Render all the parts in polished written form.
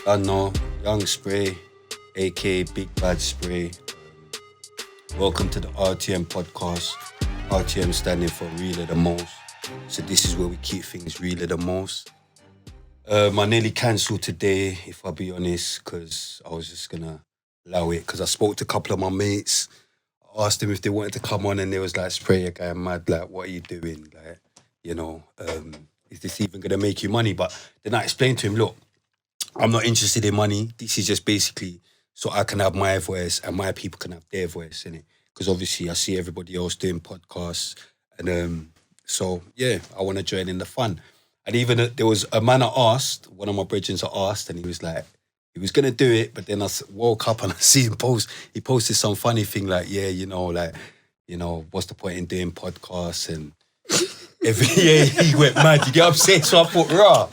I know, youngspray, aka Big Bad Spray. Welcome to the RTM podcast. RTM standing for realer the most. So this is where we keep things realer the most. I nearly cancelled today, if I'll be honest, because I was just gonna allow it. Because I spoke to a couple of my mates, asked them if they wanted to come on, and they was like, "Spray, you're going mad. Like, what are you doing? Like, is this even gonna make you money?" But then I explained to him, look, I'm not interested in money. This is just basically so I can have my voice and my people can have their voice, innit? Because obviously I see everybody else doing podcasts. And so, yeah, I want to join in the fun. And even there was a man I asked, one of my brethren I asked, and he was like, he was going to do it, but then I woke up and I see him he posted some funny thing like, what's the point in doing podcasts? And he went mad. You get what I'm saying? So I thought, rah.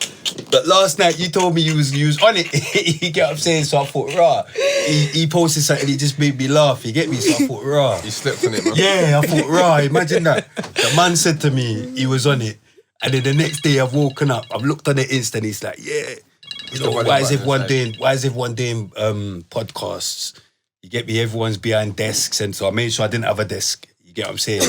But last night you told me you was on it. You get what I'm saying? So I thought, rah. He posted something, he just made me laugh. You get me? So I thought, rah. You slept on it, man. Yeah, I thought, rah. Imagine that. The man said to me he was on it, and then the next day I've woken up, I've looked on the Insta, and he's like, yeah. Why is everyone doing podcasts? You get me? Everyone's behind desks, and so I made sure I didn't have a desk. You get what I'm saying?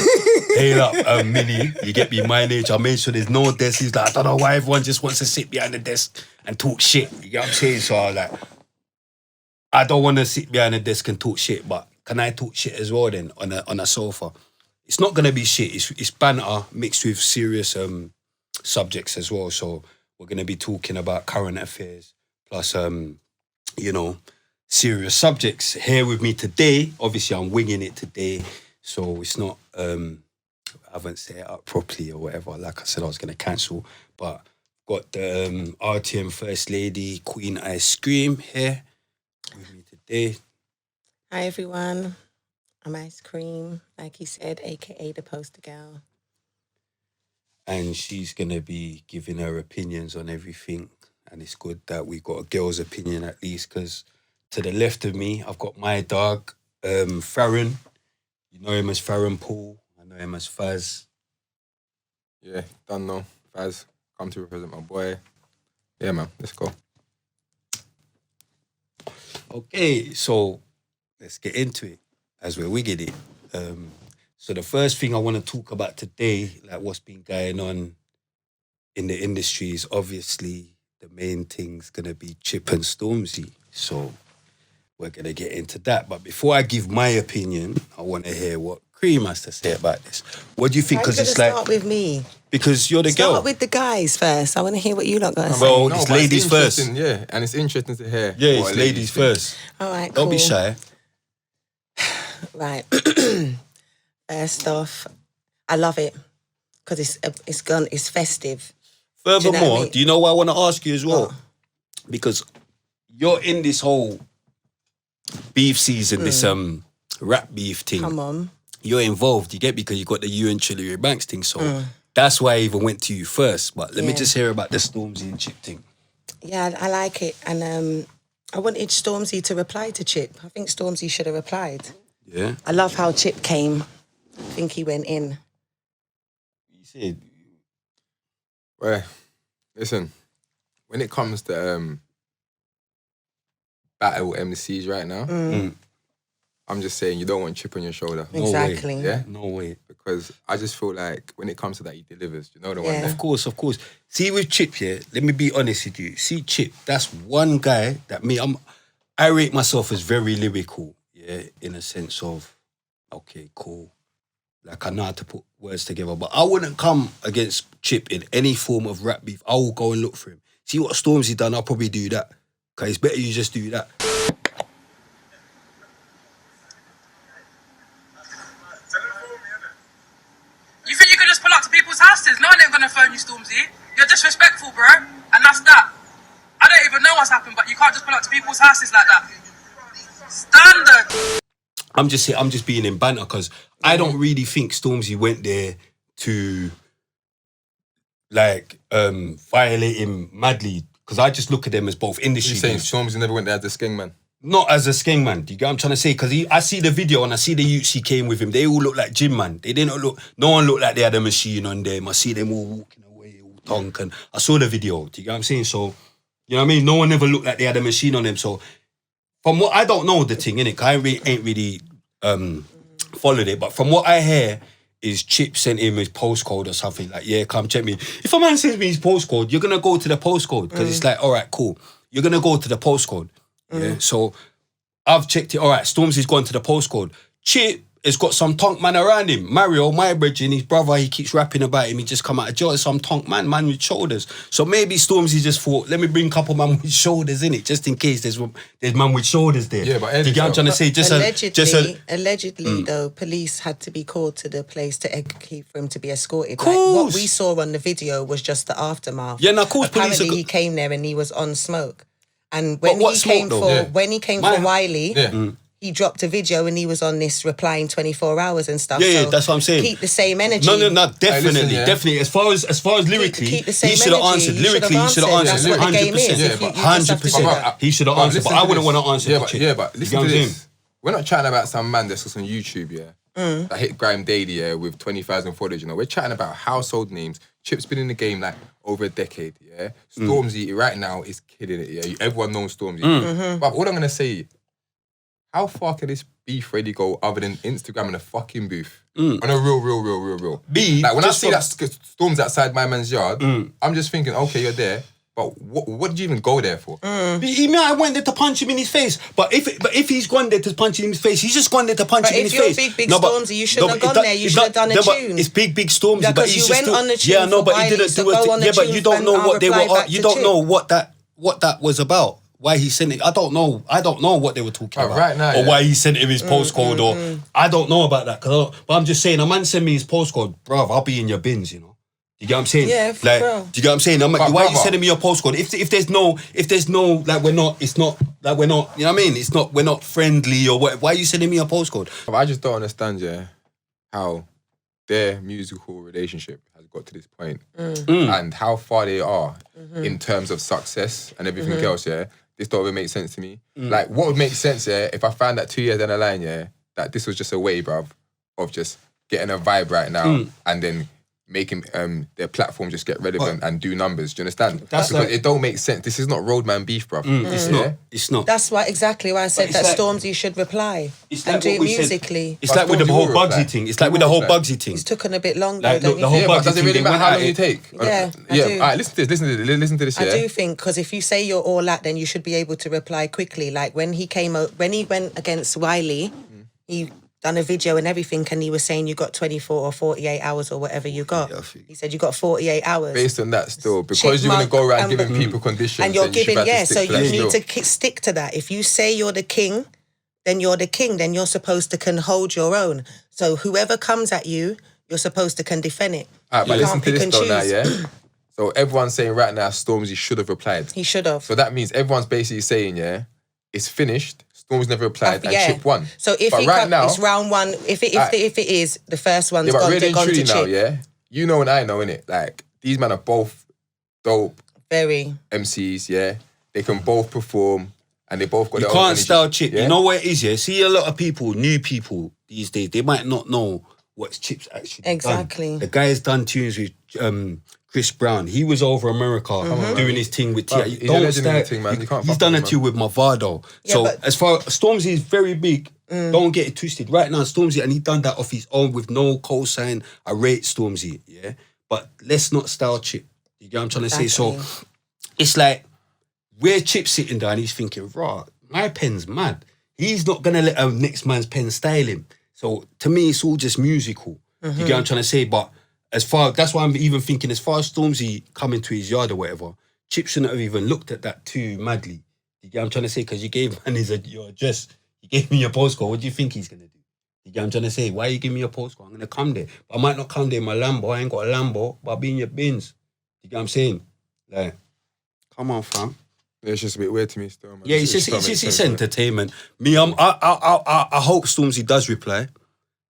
Hail up, Minnie. You get me? My age. I made sure there's no desk. He's like, I don't know why everyone just wants to sit behind the desk and talk shit. You get what I'm saying? So I was like, I don't want to sit behind the desk and talk shit, but can I talk shit as well then on a sofa? It's not gonna be shit. It's banter mixed with serious subjects as well. So we're gonna be talking about current affairs plus serious subjects. Here with me today, obviously I'm winging it today. So it's not, I haven't set it up properly or whatever. Like I said, I was going to cancel. But got the RTM First Lady, Queen Icecream here with me today. Hi, everyone. I'm Icecream, like he said, a.k.a. the poster girl. And she's going to be giving her opinions on everything. And it's good that we got a girl's opinion at least, because to the left of me, I've got my dog, Faron. You know him as Faron Paul. I know him as Faz. Yeah, done know. Faz, come to represent my boy. Yeah, man, let's go. Okay, so let's get into it as we're wigging it. So the first thing I want to talk about today, like what's been going on in the industry, is obviously the main thing's going to be Chip and Stormzy. So we're going to get into that. But before I give my opinion, I want to hear what Cream has to say about this. What do you think? Because it's like... Start with me. Because you're the girl. Start with the guys first. I want to hear what you lot got to say. Well, it's ladies first. Yeah, and it's interesting to hear. Yeah, it's ladies first. All right, Don't be shy. Right. First off, I love it because it's festive. Furthermore, Do you know what I want to ask you as well? What? Because you're in this whole beef season, this rap beef thing. Come on. You're involved, you get, because you got the you and Trillary Banks thing, so that's why I even went to you first. But let me just hear about the Stormzy and Chip thing. Yeah, I like it. And I wanted Stormzy to reply to Chip. I think Stormzy should have replied. Yeah. I love how Chip came. I think he went in. You said... Well, listen, when it comes to battle MCs right now, I'm just saying you don't want Chip on your shoulder. Exactly. No way. Yeah? No way. Because I just feel like when it comes to that, he delivers. You know the one? Of course. See, with Chip, yeah, let me be honest with you. See, Chip, that's one guy that I rate myself as very lyrical, yeah, in a sense of, okay, cool. Like, I know how to put words together, but I wouldn't come against Chip in any form of rap beef. I will go and look for him. See what Stormzy done, I'll probably do that. Because it's better you just do that. You think you can just pull up to people's houses? No one ain't gonna phone you, Stormzy. You're disrespectful, bro. And that's that. I don't even know what's happened, but you can't just pull up to people's houses like that. Standard. I'm just being in banter because I don't really think Stormzy went there to violate him madly, because I just look at them as both industry. You're saying Stormzy never went there as a skeng man? Not as a skeng man. Do you get what I'm trying to say? Because I see the video and I see the youths he came with him. They all look like gym man. They didn't look. No one looked like they had a machine on them. I see them all walking away, all tonk, and I saw the video. Do you get what I'm saying? So You know what I mean? No one ever looked like they had a machine on them. So from what I don't know the thing, innit? 'Cause I ain't really followed it. But from what I hear is Chip sent him his postcode or something. Like, yeah, come check me. If a man sends me his postcode, you're going to go to the postcode. Because it's like, all right, cool. You're going to go to the postcode. Yeah. So I've checked it. All right, Stormzy's gone to the postcode. Chip has got some tonk man around him. Mario, my brethren, his brother, he keeps rapping about him. He just come out of jail. Some tonk man with shoulders. So maybe Stormzy just thought, let me bring a couple man with shoulders in it, just in case there's man with shoulders there. Yeah, but you get what I'm trying to say? Allegedly, though, police had to be called to the place to keep for him to be escorted. Like, what we saw on the video was just the aftermath. Yeah, now, of course, apparently he came there and he was on smoke. And when he came for Wiley, he dropped a video and he was on this replying 24 hours and stuff. Yeah, so that's what I'm saying. Keep the same energy. No, definitely, definitely. As far as lyrically, keep the same he should have energy. answered. You should Lyrically, have he should have answered. answered. That's what the game is. Yeah, but 100%. He should have answered, but I wouldn't want to answer. Yeah, but listen to this. We're not chatting about some man that's on YouTube, that hit grime daily, with 20,000 followers. You know, we're chatting about household names. Chip's been in the game like over a decade. Yeah, Stormzy right now is killing it. Yeah, everyone knows Stormzy. But what I'm gonna say, how far can this beef really go other than Instagram and a fucking booth? On a real. Beef. Like when I see that Storm's outside my man's yard, I'm just thinking, okay, you're there. But what did you even go there for? He might have went there to punch him in his face. But if he's gone there to punch him in his face, he's just gone there to punch him in his face. But if you're big Stormzy, you shouldn't have gone there. You should have done a tune. It's big Stormzy, Yeah, but he's you just went on the tune. Yeah, no, but he didn't do it. Yeah, but you don't know what they were. You don't know what that was about. Why he sent it? I don't know what they were talking about. Right now, or why he sent him his postcode, or I don't know about that. But I'm just saying, a man send me his postcode, bruv, I'll be in your bins, you know. You get what I'm saying? Yeah, like, bro. do you get what I'm saying? I'm like, why are you sending me your postcode? If there's no, like, we're not, you know what I mean? We're not friendly or what. Why are you sending me your postcode? But I just don't understand, how their musical relationship has got to this point and how far they are in terms of success and everything else, This don't even make sense to me. Like, what would make sense, if I found that 2 years down the line, that this was just a way, bruv, of just getting a vibe right now and then making their platform just get relevant and do numbers. Do you understand? Because it don't make sense. This is not roadman beef, bruv. It's not. That's exactly why I said that Stormzy should reply and do it musically. It's like with the whole Bugsy thing. It's like with the whole Bugsy thing. It's taken a bit longer, Like, don't you the whole think? But Bugsy does it really thing, matter how long you take? Yeah, I do. All right, listen to this, I do think, because if you say you're all that, then you should be able to reply quickly. Like when he went against Wiley, he done a video and everything, and he was saying you got 24 or 48 hours or whatever you got. He said you got 48 hours. Based on that still, because you're going to go around giving people conditions. And you're giving, so you need still. to stick to that. If you say you're the king, then you're the king. Then you're supposed to can hold your own. So whoever comes at you, you're supposed to can defend it. All right, but You listen can't to this pick though and now, choose. So everyone's saying right now Stormzy should have replied. He should have. So that means everyone's basically saying, it's finished. Stormzy's never replied and Chip won. So if it's round one, if it is, the first one's gone to Chip. Now, you know and I know, innit? Like, these men are both dope Very MCs, They can both perform and they both got You their own can't energy, style Chip. yeah? You know what it is, See, a lot of people, new people these days, they might not know what Chip's actually Exactly. done. The guy's done tunes with Chris Brown. He was over America doing his thing with T.I. He's a legend in the thing, man. You can't He's fuck done with a him, tune with Movado. Yeah, So but- as far Stormzy is very big, don't get it twisted. Right now, Stormzy, and he done that off his own with no cosign. I rate Stormzy, but let's not style Chip. You get what I'm trying to say? So it's like where Chip's sitting down, he's thinking, right, my pen's mad. He's not gonna let a next man's pen style him. So to me, it's all just musical. You get what I'm trying to say? But that's why I'm even thinking, as far as Stormzy coming to his yard or whatever, Chip shouldn't have even looked at that too madly. You get what I'm trying to say? Because you gave man your address, you gave me your postcode. What do you think he's gonna do? You get what I'm trying to say? Why you give me your postcode? I'm gonna come there, but I might not come there in my Lambo. I ain't got a Lambo, but I'll be in your bins. You get what I'm saying? Like, come on, fam. It's just a bit weird to me still, man. Yeah, it's entertainment. Me, I hope Stormzy does reply,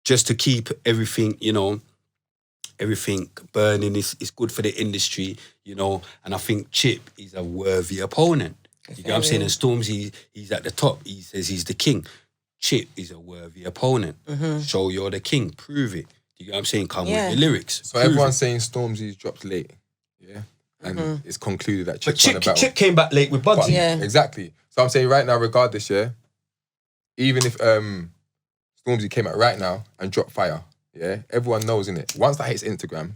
just to keep everything, everything burning. It's good for the industry, and I think Chip is a worthy opponent. You get what I'm saying? And Stormzy, he's at the top. He says he's the king. Chip is a worthy opponent. Show you're the king. Prove it. You get what I'm saying? Come with your lyrics. So everyone's saying Stormzy's dropped late. Yeah. and it's concluded that But Chip's won the battle. Chip came back late with Bugsy. Yeah. Exactly. So I'm saying right now, regardless, yeah, even if Stormzy came out right now and dropped fire, yeah, everyone knows, innit? Once that hits Instagram,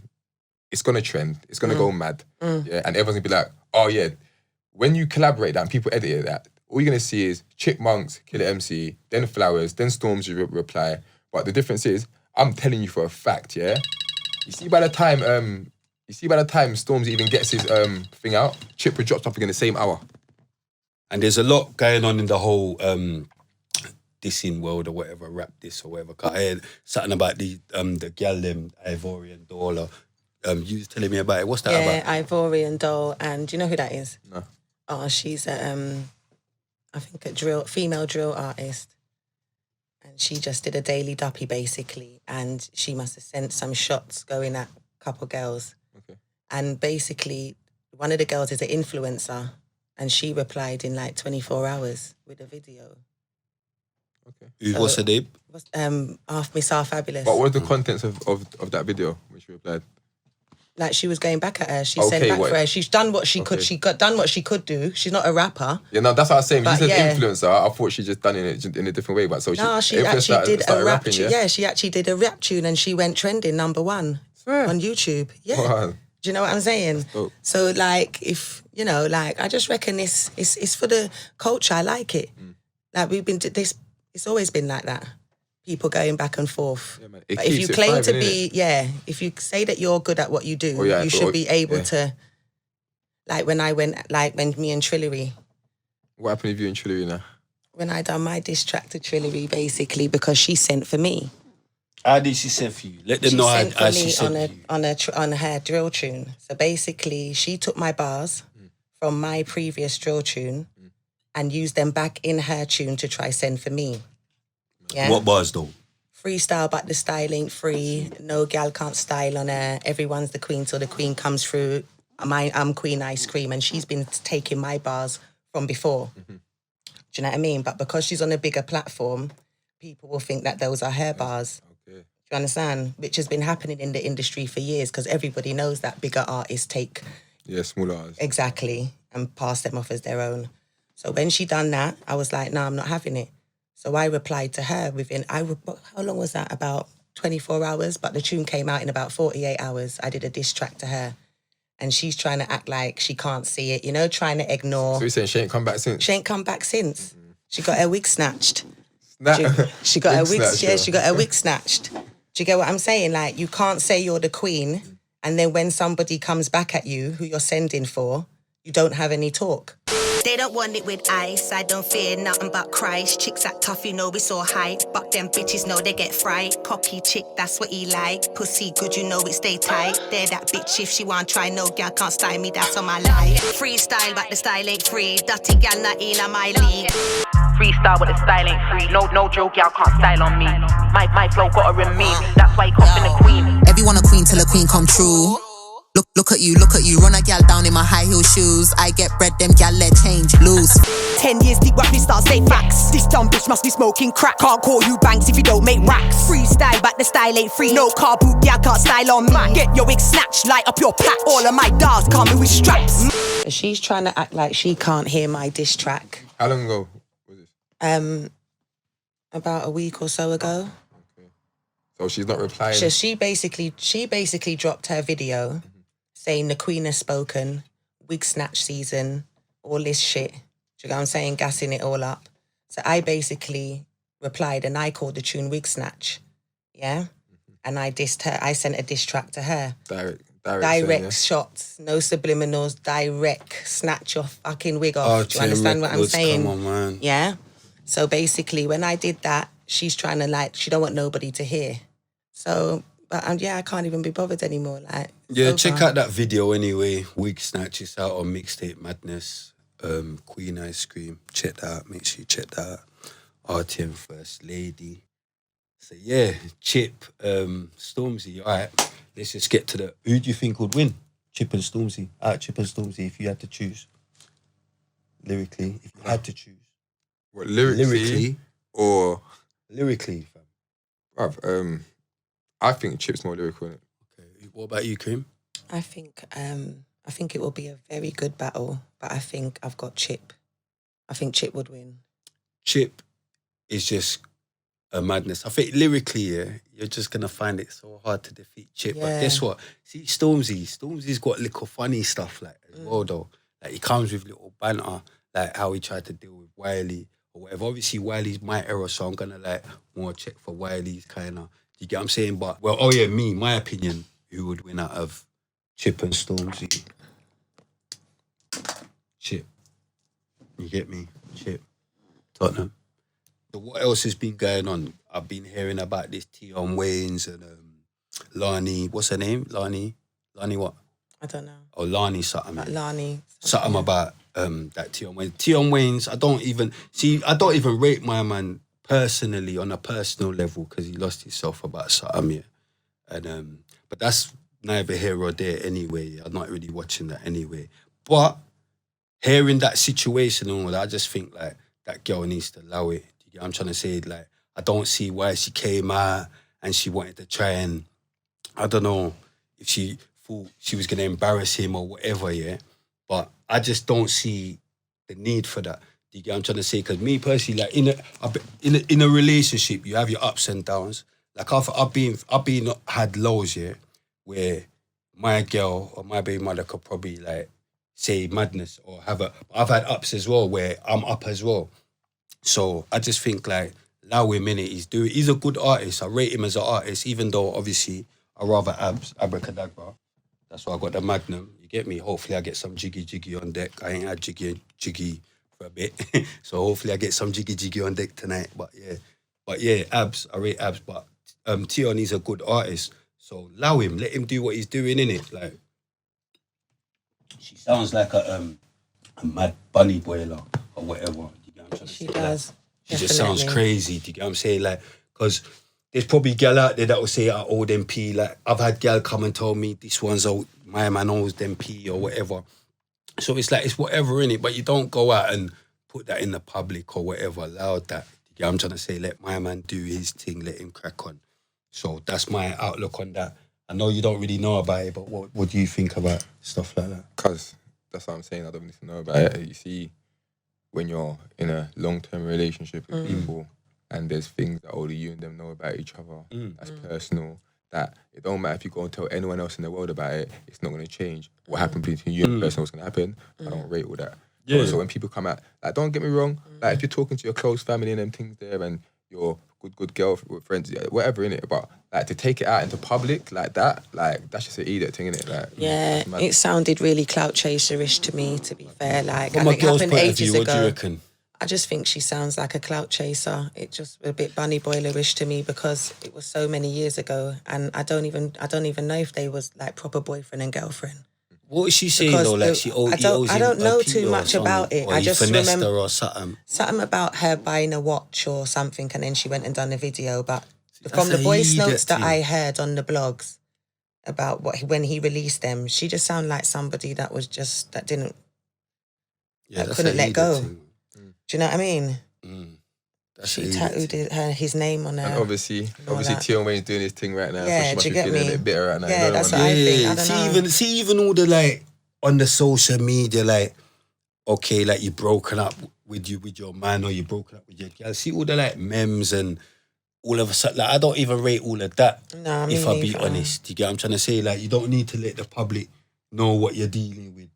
it's gonna trend, it's gonna go mad, yeah, and everyone's gonna be like, oh yeah, when you collaborate that and people edit that, all you're gonna see is Chipmunks, Killer MC, then Flowers, then Stormzy reply. But the difference is, I'm telling you for a fact, yeah. You see by the time Stormzy even gets his thing out, Chip will drop something in the same hour. And there's a lot going on in the whole dissing world or whatever, rap diss or whatever. 'Cause I heard something about the gal them, Ivorian Dollar. You was telling me about it. What's that about? Yeah, Ivorian Doll, and do you know who that is? No. Oh, she's a I think a female drill artist. And she just did a daily duppy basically, and she must have sent some shots going at a couple girls. Okay. And basically, one of the girls is an influencer, and she replied in like 24 hours with a video. Okay. What's her name? Miss R Fabulous. What was the contents of that video when she replied? Like she was going back at her. She Okay, sent back what- for her. She's done what she could. Okay. She got done what she could do. She's not a rapper. Yeah, no, that's what I was saying. When you But said yeah. influencer, I thought she just done it in a different way. But so No, she influencer actually did a rap rapping, tune. Yeah, she actually did a rap tune, and she went trending #1 Swear. on YouTube. Yeah. Wow. Do you know what I'm saying? dope. So like, if you know, like, I just reckon it's for the culture. I like it. Like we've been this. It's always been like that. People going back and forth. Yeah, man. It But if keeps you it claim to thriving, be, if you say that you're good at what you do, Oh, yeah, you but- should be able yeah. to. Like when me and Trillary, What happened with you and Trillary now? when I done my diss track to Trillary, basically because she sent for me. How did she send for you? Let them She know sent how for she me sent for you. on her drill tune. So basically, she took my bars from my previous drill tune and used them back in her tune to try send for me. Yeah. What bars though? Freestyle, but the style ain't free. No gal can't style on her. Everyone's the queen till the queen comes through. I'm Queen Icecream, and she's been taking my bars from before. Do you know what I mean? But because she's on a bigger platform, people will think that those are her bars. Okay. Do you understand? Which has been happening in the industry for years because everybody knows that bigger artists take Yeah, smaller eyes. exactly and pass them off as their own. So when she done that, I was like, no, I'm not having it. So I replied to her how long was that? About 24 hours, but the tune came out in about 48 hours. I did a diss track to her. And she's trying to act like she can't see it, trying to ignore. So you're saying she ain't come back since? She ain't come back since. She got her wig snatched. Nah. She got her Wig wig. snatched, Yeah, yeah. she got her wig snatched. Do you get what I'm saying? Like, you can't say you're the queen, and then when somebody comes back at you, who you're sending for, you don't have any talk. They don't want it with ice. I don't fear nothing but Christ. Chicks act tough, we so hype. But them bitches know they get fright. Cocky chick, that's what he like. Pussy good, it stay tight. They're that bitch if she want try. No gal can't style me, that's on my life. Freestyle, but the style ain't free. Dirty gal not in my league. Freestyle but the style ain't free. No joke, y'all can't style on me. My flow got a rim me. That's why he copping the queen. Everyone a queen till a queen come true. Look at you, run a gal down in my high heel shoes. I get bread, them gal let change loose. 10 years deep, rap start say facts. This dumb bitch must be smoking crack. Can't call you banks if you don't make racks. Freestyle, but the style ain't free. No car boot, gal can't style on me. Get your wig snatched, light up your patch. All of my dogs coming with straps. She's trying to act like she can't hear my diss track. How long ago was this? About a week or so ago. So she's not replying. So she basically dropped her video saying the queen has spoken, wig snatch season, all this shit. Do you know what I'm saying? Gassing it all up. So I basically replied and I called the tune Wig Snatch. Yeah? And I dissed her. I sent a diss track to her. Direct shots, no subliminals, direct. Snatch your fucking wig off. Do you understand what I'm saying? Come on, man. Yeah? So basically, when I did that, she's trying to she don't want nobody to hear. So, but I can't even be bothered anymore. Like, Yeah, it's check over. out that video anyway. Wig Snatch is out on Mixtape Madness. Queen Icecream. Check that out. Make sure you check that out. RTM First Lady. So yeah, Chip, Stormzy. All right, let's just get to who do you think would win? Chip and Stormzy. Chip and Stormzy, if you had to choose. Lyrically, if you had to choose. What, lyrically? Or... Lyrically, fam. Bruv, I think Chip's more lyrical, innit? Okay. What about you, Cream? I think I think it will be a very good battle, but I think I've got Chip. I think Chip would win. Chip is just a madness. I think lyrically, you're just gonna find it so hard to defeat Chip. But guess what? See, Stormzy's got little funny stuff like as well though. Like he comes with little banter, like how he tried to deal with Wiley or whatever. Obviously, Wiley's my era, so I'm gonna like more check for Wiley's kind of. You get what I'm saying? But my opinion, who would win out of Chip and Stormzy? Chip. You get me? Chip. Tottenham. So what else has been going on? I've been hearing about this Tion Wayne's and Lani. What's her name? Lani what? I don't know. Oh, Lani something. Lani. Something about that Tion Wayne. Tion Wayne's, I don't even rate my man personally on a personal level because he lost himself about something, yeah. And but that's neither here or there anyway. I'm not really watching that anyway. But hearing that situation and all that, I just think like that girl needs to allow it. You get what I'm trying to say? Like, I don't see why she came out and she wanted to try and, I don't know if she thought she was going to embarrass him or whatever, yeah? But I just don't see the need for that. You get what I'm trying to say? Because me personally, like in a relationship, you have your ups and downs. Like I've had lows, yeah, where my girl or my baby mother could probably like say madness or I've had ups as well where I'm up as well. So I just think like allow him in it. He's a good artist. I rate him as an artist, even though obviously I rather Abracadabra. That's why I got the Magnum. You get me? Hopefully I get some jiggy on deck. I ain't had jiggy for a bit. So hopefully I get some jiggy on deck tonight. But yeah, Abs, I rate Abs. But Tion, he's a good artist. So allow him, let him do what he's doing, innit? Like, she sounds like a mad bunny boiler or whatever. You get what I'm trying to say? She does. Like, she just sounds crazy. Do you get what I'm saying? Like, because there's probably gal out there that will say I owe them P. Like, I've had gal come and tell me this one's old, my man owes them P or whatever. So it's like, it's whatever, innit? But you don't go out and put that in the public or whatever, allow that. You get what I'm trying to say? Let my man do his thing, let him crack on. So that's my outlook on that. I know you don't really know about it, but what do you think about stuff like that? Because that's what I'm saying, I don't need to know about it. You see, when you're in a long-term relationship with people and there's things that only you and them know about each other, that's personal, that it don't matter if you go and tell anyone else in the world about it, it's not going to change. What happened between you and the person, what's going to happen, I don't rate all that. Yeah. So when people come out, like, don't get me wrong, like, if you're talking to your close family and them things there and you're good girl with friends, whatever, innit? But like to take it out into public like that, like that's just an idiot thing, innit? Like, yeah, it sounded really clout chaser-ish to me, to be fair. Like, From and a it girl's happened point of ages view, what do you ago. reckon? I just think she sounds like a clout chaser. It just a bit bunny boiler-ish to me because it was so many years ago, and I don't even know if they was like proper boyfriend and girlfriend. What is she saying though? Like she owes I don't him know a too P or much something, about it. or I he just finessed remember her or something. Something about her buying a watch or something, and then she went and done a video. But from That's the a voice idiot notes that thing. I heard on the blogs about when he released them, she just sounded like somebody that was just that That's couldn't a let idiot go. thing. Do you know what I mean? That's She a idiot tattooed thing. his name on her. and obviously that. Tion Wayne's doing his thing right now, Yeah, so she do must you be get feeling me? a bit bitter right now. Yeah, You know that's what what I I mean? think. I don't know. See even all the like on the social media, like, okay, like you've broken up with your man or you've broken up with your girl. See all the like memes and all of a sudden, like I don't even rate all of that. Nah, me if I be neither. honest, you get what I'm trying to say? Like you don't need to let the public know what you're dealing with.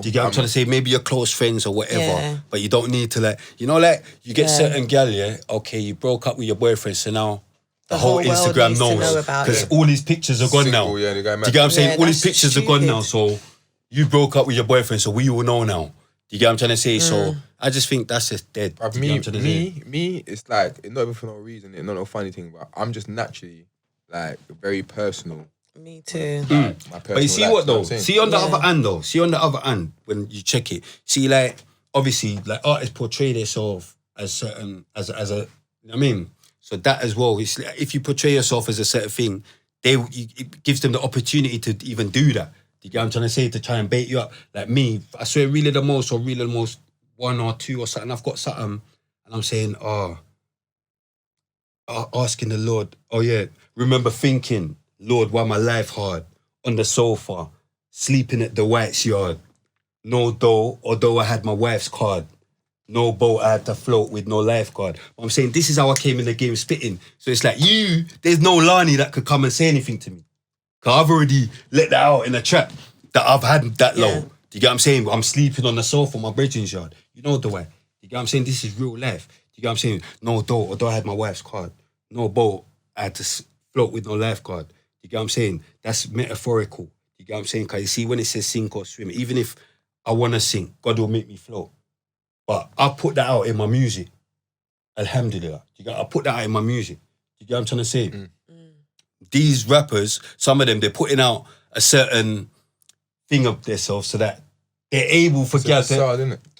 Do you get what I'm trying to say? Maybe you're close friends or whatever, Yeah. but you don't need to like, you know, like you get Yeah. certain gal, yeah, okay, you broke up with your boyfriend, so now the whole whole world Instagram needs to knows know about because it. all his pictures are gone now. Single, yeah, the guy Do you get what I'm saying? Yeah, All his that's pictures are gone now, stupid. so you broke up with your boyfriend, so we all know now. Do you get what I'm trying to say? So I just think that's just dead. Bruv, Do you get what I'm trying to say? me, it's like, it's not even for no reason, it's not no funny thing, but I'm just naturally, like, very personal. Me too. My personal But you see life, what you know though? I'm saying? See on the other hand though. See on the other hand when you check it. See like obviously like artists portray themselves as certain as a you know what I mean. So that as well. It's like, if you portray yourself as a certain thing, it gives them the opportunity to even do that. You get what I'm trying to say? To try and bait you up. Like me, I swear, really the most one or two or something. I've got something, and I'm saying, asking the Lord. Oh yeah, remember thinking, Lord, why my life hard on the sofa, sleeping at the White's yard. No dough, although I had my wife's card. No boat, I had to float with no lifeguard. But I'm saying this is how I came in the game spitting. So it's like there's no Lani that could come and say anything to me. Because I've already let that out in a trap that I've had that low. Do you get what I'm saying? I'm sleeping on the sofa in my brethren's yard. You know the way. You get what I'm saying? This is real life. Do you get what I'm saying? No dough, although I had my wife's card. No boat, I had to float with no lifeguard. You get what I'm saying? That's metaphorical. You get what I'm saying? Because you see, when it says sink or swim, even if I want to sink, God will make me float. But I put that out in my music. Alhamdulillah. I put that out in my music. You get what I'm trying to say? These rappers, some of them, they're putting out a certain thing of themselves so that they're able for gal to...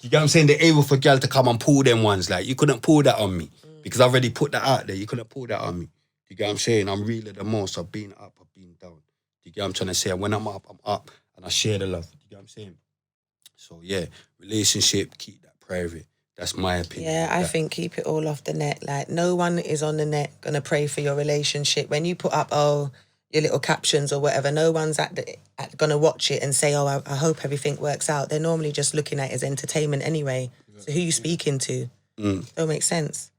You get what I'm saying? They're able for gal to come and pull them ones. Like, you couldn't pull that on me. Because I've already put that out there. You couldn't pull that on me. You get what I'm saying? I'm realer the most. I've been up, I've been down. You get what I'm trying to say? And when I'm up, and I share the love. You get what I'm saying? So, yeah, relationship, keep that private. That's my opinion. Yeah, I think keep it all off the net. Like, no one is on the net going to pray for your relationship. When you put up, your little captions or whatever, no one's going to watch it and say, I hope everything works out. They're normally just looking at it as entertainment anyway. So who you speaking to? Don't make sense.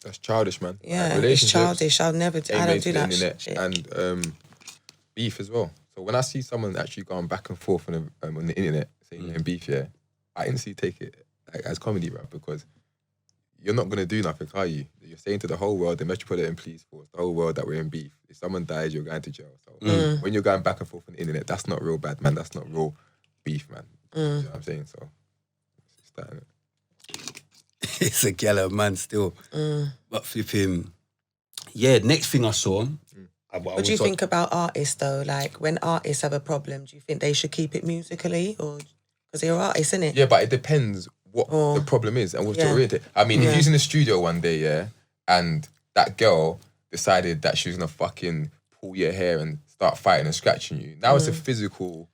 That's childish, man. Yeah, it's childish. I don't do that shit. And beef as well. So when I see someone actually going back and forth on the internet saying beef, I instantly take it as comedy, bro, because you're not going to do nothing, are you? You're saying to the whole world, the Metropolitan Police Force, the whole world that we're in beef. If someone dies, you're going to jail. So when you're going back and forth on the internet, that's not real bad, man. That's not real beef, man. You know what I'm saying? So it's that, innit? It's a gala man still. But flipping... Yeah, next thing I saw... What do you think about artists, though? Like, when artists have a problem, do you think they should keep it musically? Or because they're artists, innit? Yeah, but it depends what the problem is and what's your orientation. I mean, if you're in the studio one day, and that girl decided that she was going to fucking pull your hair and start fighting and scratching you, now it's a physical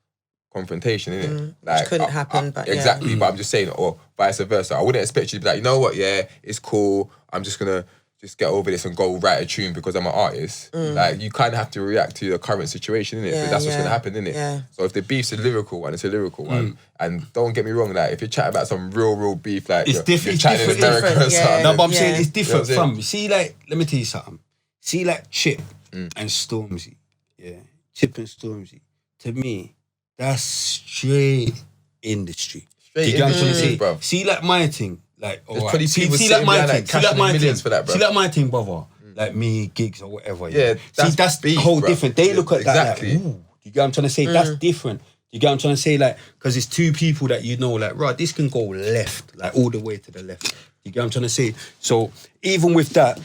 confrontation, innit? Like, which couldn't happen, but exactly, but I'm just saying, or vice versa. I wouldn't expect you to be like, you know what, it's cool, I'm just going to just get over this and go write a tune because I'm an artist. Like, you kind of have to react to the current situation, innit? Yeah, That's what's going to happen, innit? Yeah. So if the beef's a lyrical one, it's a lyrical one. And don't get me wrong, like, if you're chatting about some real beef, like, it's you're chatting in America or something. No, but I'm saying it's different, You know fam. See, like, let me tell you something. See, like, Chip and Stormzy. Yeah. Chip and Stormzy. To me, that's straight industry. Straight you get what I'm trying to say? Bro. See, like, my thing. Like, there's probably people see like my thing. See like millions for that, bro. See like my thing, brother. Like me, gigs or whatever. Yeah, that's beef, whole bro. different. They look at that Exactly. like, ooh. You get what I'm trying to say? That's different. You get what I'm trying to say? Like, because it's two people that you know, like, right, this can go left, like all the way to the left. You get what I'm trying to say? So even with that,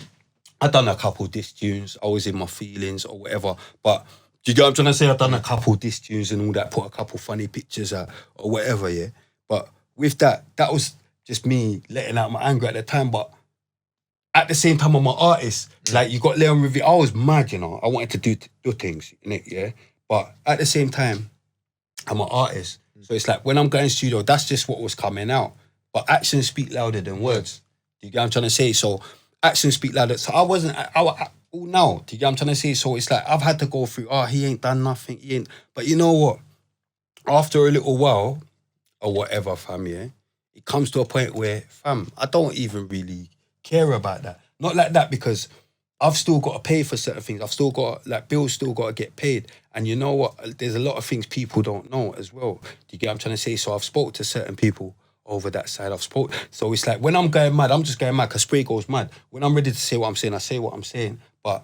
I done a couple diss tunes. I was in my feelings or whatever. But do you get what I'm trying to say? I done a couple diss tunes and all that, put a couple funny pictures out or whatever, yeah. But with that was just me letting out my anger at the time. But at the same time, I'm an artist. Like, you got Leon Review. I was mad, you know. I wanted to do things, innit, yeah? But at the same time, I'm an artist. So it's like, when I'm going studio, that's just what was coming out. But actions speak louder than words. Do you get what I'm trying to say? So actions speak louder. So I wasn't... all now, do you get what I'm trying to say? So it's like, I've had to go through, he ain't done nothing, he ain't... But you know what? After a little while, or whatever, fam, yeah, it comes to a point where, fam, I don't even really care about that. Not like that, because I've still got to pay for certain things. I've still got, like, bills still got to get paid. And you know what? There's a lot of things people don't know as well. Do you get what I'm trying to say? So I've spoke to certain people over that side. So it's like, when I'm going mad, I'm just going mad because Spray goes mad. When I'm ready to say what I'm saying, I say what I'm saying. But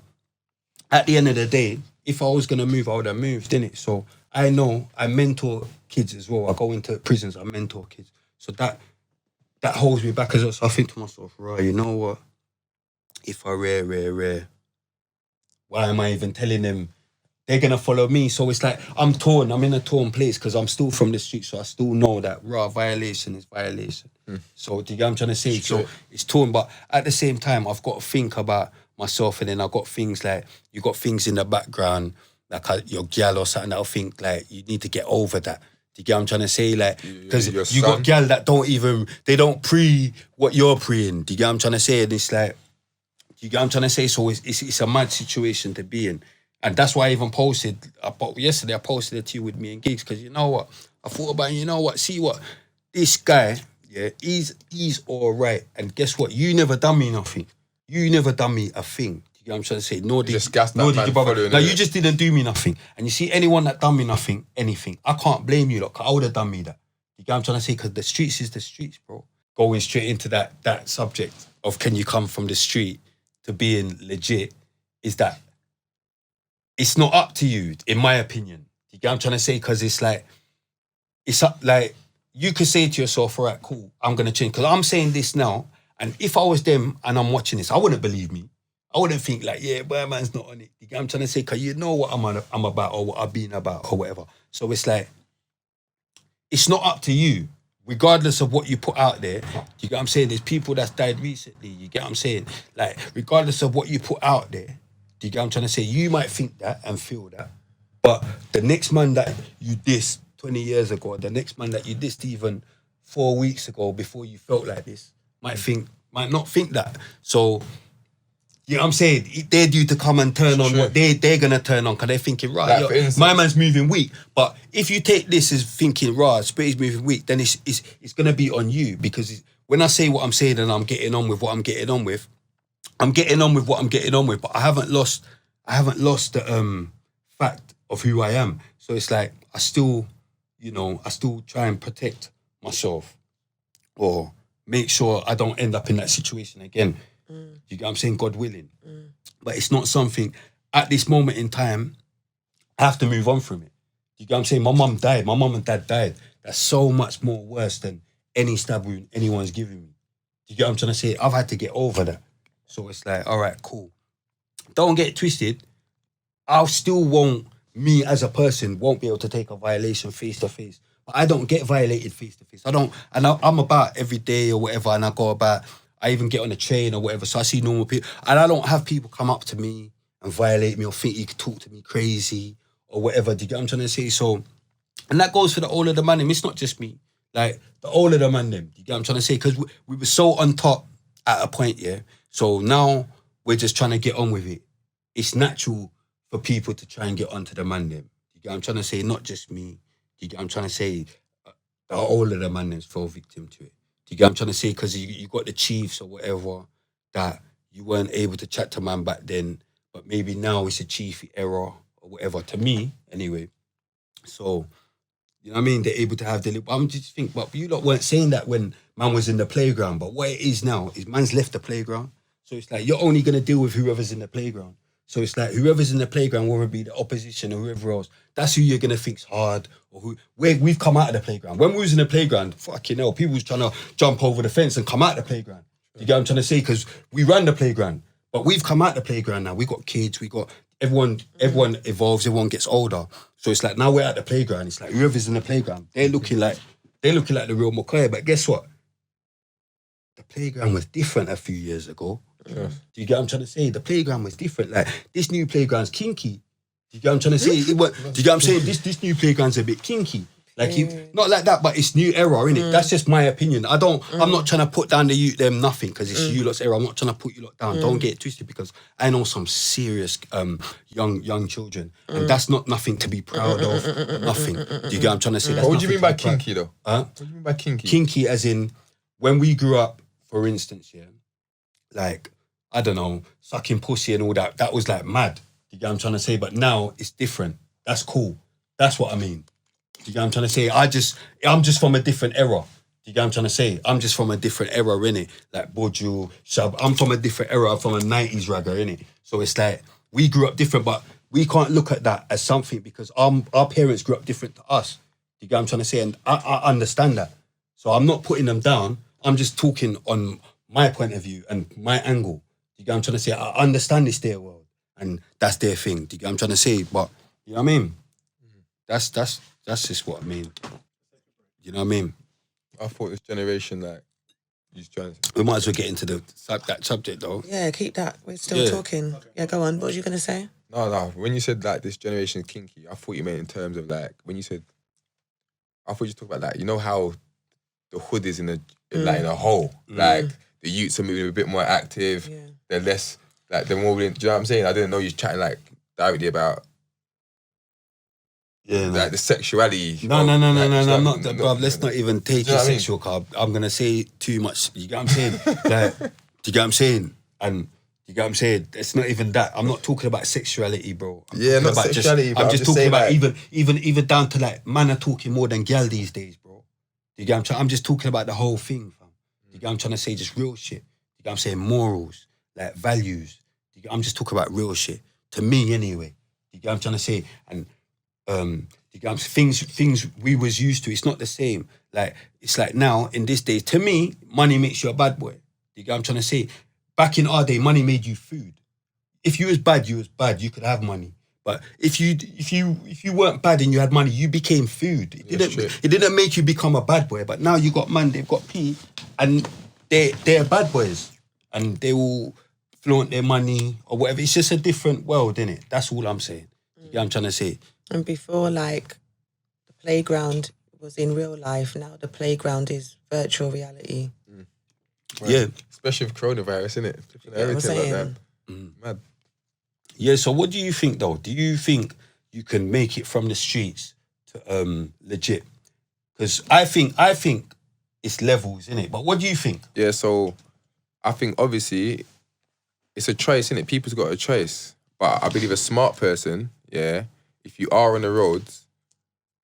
at the end of the day, if I was going to move, I would have moved, innit? So I know I mentor kids as well. I go into prisons, I mentor kids. So that holds me back as well. So I think to myself, right, you know what? If I rare, why am I even telling them they're going to follow me? So it's like, I'm torn. I'm in a torn place because I'm still from the street. So I still know that violation is violation. So do you get what I'm trying to say? So it's torn. But at the same time, I've got to think about myself. And then I've got things like, you got things in the background, like your gal or something, that'll think like, you need to get over that. Do you get what I'm trying to say? Like, because you got gal that they don't pre what you're preing. Do you get what I'm trying to say? And it's like, do you get what I'm trying to say? So it's a mad situation to be in. And that's why I even posted, yesterday I posted it to you with me and Gigs, because you know what? I thought about it, you know what? See what? This guy, yeah, he's all right. And guess what? You never done me nothing. You never done me a thing. You know what I'm trying to say? Nor did your brother. Like, you just didn't do me nothing. And you see, anyone that done me nothing, anything, I can't blame you. Like, I would have done me that. You know what I'm trying to say? Because the streets is the streets, bro. Going straight into that subject of can you come from the street to being legit, is that it's not up to you, in my opinion. You get what I'm trying to say? Because it's like, it's up, like, you could say to yourself, all right, cool, I'm going to change. Because I'm saying this now, and if I was them and I'm watching this, I wouldn't believe me. I wouldn't think like, yeah, boy, man's not on it. You get what I'm trying to say? Because you know what I'm about or what I've been about or whatever. So it's like, it's not up to you, regardless of what you put out there. You get what I'm saying? There's people that's died recently. You get what I'm saying? Like, regardless of what you put out there, you get what I'm trying to say? You might think that and feel that. But the next man that you dissed 20 years ago, the next man that you dissed even 4 weeks ago before you felt like this, might not think that. So, you know what I'm saying? They're due to come and turn on what they're going to turn on because they're thinking, right, Like, yo, my man's moving weak. But if you take this as thinking, right, Spray's moving weak, then it's going to be on you, because when I say what I'm saying and I'm getting on with what I'm getting on with, I'm getting on with what I'm getting on with, but I haven't lost the fact of who I am. So it's like, I still try and protect myself or make sure I don't end up in that situation again. You get what I'm saying? God willing. But it's not something, at this moment in time, I have to move on from it. You get what I'm saying? My mum died. My mum and dad died. That's so much more worse than any stab wound anyone's giving me. You get what I'm trying to say? I've had to get over that. So it's like, all right, cool. Don't get it twisted. Me as a person won't be able to take a violation face to face. But I don't get violated face to face. I'm about every day or whatever, and I even get on a train or whatever, so I see normal people, and I don't have people come up to me and violate me or think you could talk to me crazy or whatever. Do you get what I'm trying to say? So, and that goes for the all of the man them. It's not just me. Like, the all of the man them. Do you get what I'm trying to say? Because we were so on top at a point, yeah? So now we're just trying to get on with it. It's natural for people to try and get onto the man them. You get what I'm trying to say? Not just me. You get what I'm trying to say? All of the man them fell victim to it. Do you get what I'm trying to say? Because you got the chiefs or whatever that you weren't able to chat to man back then, but maybe now it's a chiefy error or whatever, to me, anyway. So, you know what I mean? They're able to have I'm just thinking, but you lot weren't saying that when man was in the playground, but what it is now is man's left the playground. So it's like, you're only going to deal with whoever's in the playground. So it's like, whoever's in the playground, whether it be the opposition or whoever else, that's who you're going to think's hard. Or we've come out of the playground. When we was in the playground, fucking hell, people was trying to jump over the fence and come out of the playground. You get what I'm trying to say? Because we ran the playground. But we've come out the playground now. We got kids, we got everyone evolves, everyone gets older. So it's like, now we're at the playground. It's like, whoever's in the playground, they're looking like the real McCoy. But guess what? The playground was different a few years ago. Yeah. Do you get what I'm trying to say? The playground was different. Like, this new playground's kinky. Do you get what I'm trying to say? Do you get what I'm saying? This new playground's a bit kinky. Like, not like that, but it's new era, innit? That's just my opinion. I'm not trying to put down the youth them nothing, because it's you lot's era. I'm not trying to put you lot down. Don't get it twisted, because I know some serious young children, and that's not nothing to be proud of. Nothing. Do you get what I'm trying to say? What do you mean by kinky, though? What do you mean by kinky? Kinky as in, when we grew up, for instance, yeah, like, I don't know, sucking pussy and all that, that was like mad. You get what I'm trying to say? But now it's different. That's cool. That's what I mean. Do you get what I'm trying to say? I'm just from a different era. Do you get what I'm trying to say? I'm just from a different era, innit? Like Boju, Shab. I'm from a different era. I'm from a 90s ragger, innit? So it's like, we grew up different, but we can't look at that as something, because our parents grew up different to us. Do you get what I'm trying to say? And I understand that. So I'm not putting them down. I'm just talking on my point of view and my angle. Do you get what I'm trying to say? I understand it's their world and that's their thing. Do you get what I'm trying to say? But, you know what I mean? That's just what I mean. You know what I mean? I thought this generation, like, he's trying to... We might as well get into that subject, though. Yeah, keep that. We're still talking. Yeah, go on. What was you going to say? No. When you said, like, this generation is kinky, I thought you meant in terms of, like, when you said... I thought you talked about, like, you know how the hood is in a hole? Like, the youths are moving a bit more active. Yeah. They're less... Like, they're more willing... Do you know what I'm saying? I didn't know you were chatting, like, directly about like the sexuality. No. I'm not, no, bruv. Let's not even take you know it what I mean? sexual, card. I'm gonna say too much. You get what I'm saying? Like, do you get what I'm saying? And you get what I'm saying? It's not even that. I'm not talking about sexuality, bro. I'm talking not about sexuality. I'm just talking saying, about like, even down to like man are talking more than gal these days, bro. You get what I'm saying? I'm just talking about the whole thing, fam. You get what I'm trying to say? Just real shit. You get what I'm saying? Morals, like values. I'm just talking about real shit. To me, anyway. You get what I'm trying to say? And you get what I'm saying? Things we was used to. It's not the same. Like it's like now in this day. To me, money makes you a bad boy. You get what I'm trying to say? Back in our day, money made you food. If you was bad, you was bad. You could have money. But if you weren't bad and you had money, you became food. It didn't make you become a bad boy. But now you got man, they've got P, and they're bad boys, and they will flaunt their money or whatever. It's just a different world, innit? That's all I'm saying. You get what I'm trying to say? And before, like, the playground was in real life. Now the playground is virtual reality. Right. Yeah. Especially with coronavirus, innit? Everything like that. Mad. Yeah, so what do you think, though? Do you think you can make it from the streets to legit? Because I think it's levels, innit? But what do you think? Yeah, so I think obviously it's a choice, innit? People's got a choice. But I believe a smart person, yeah, if you are on the roads,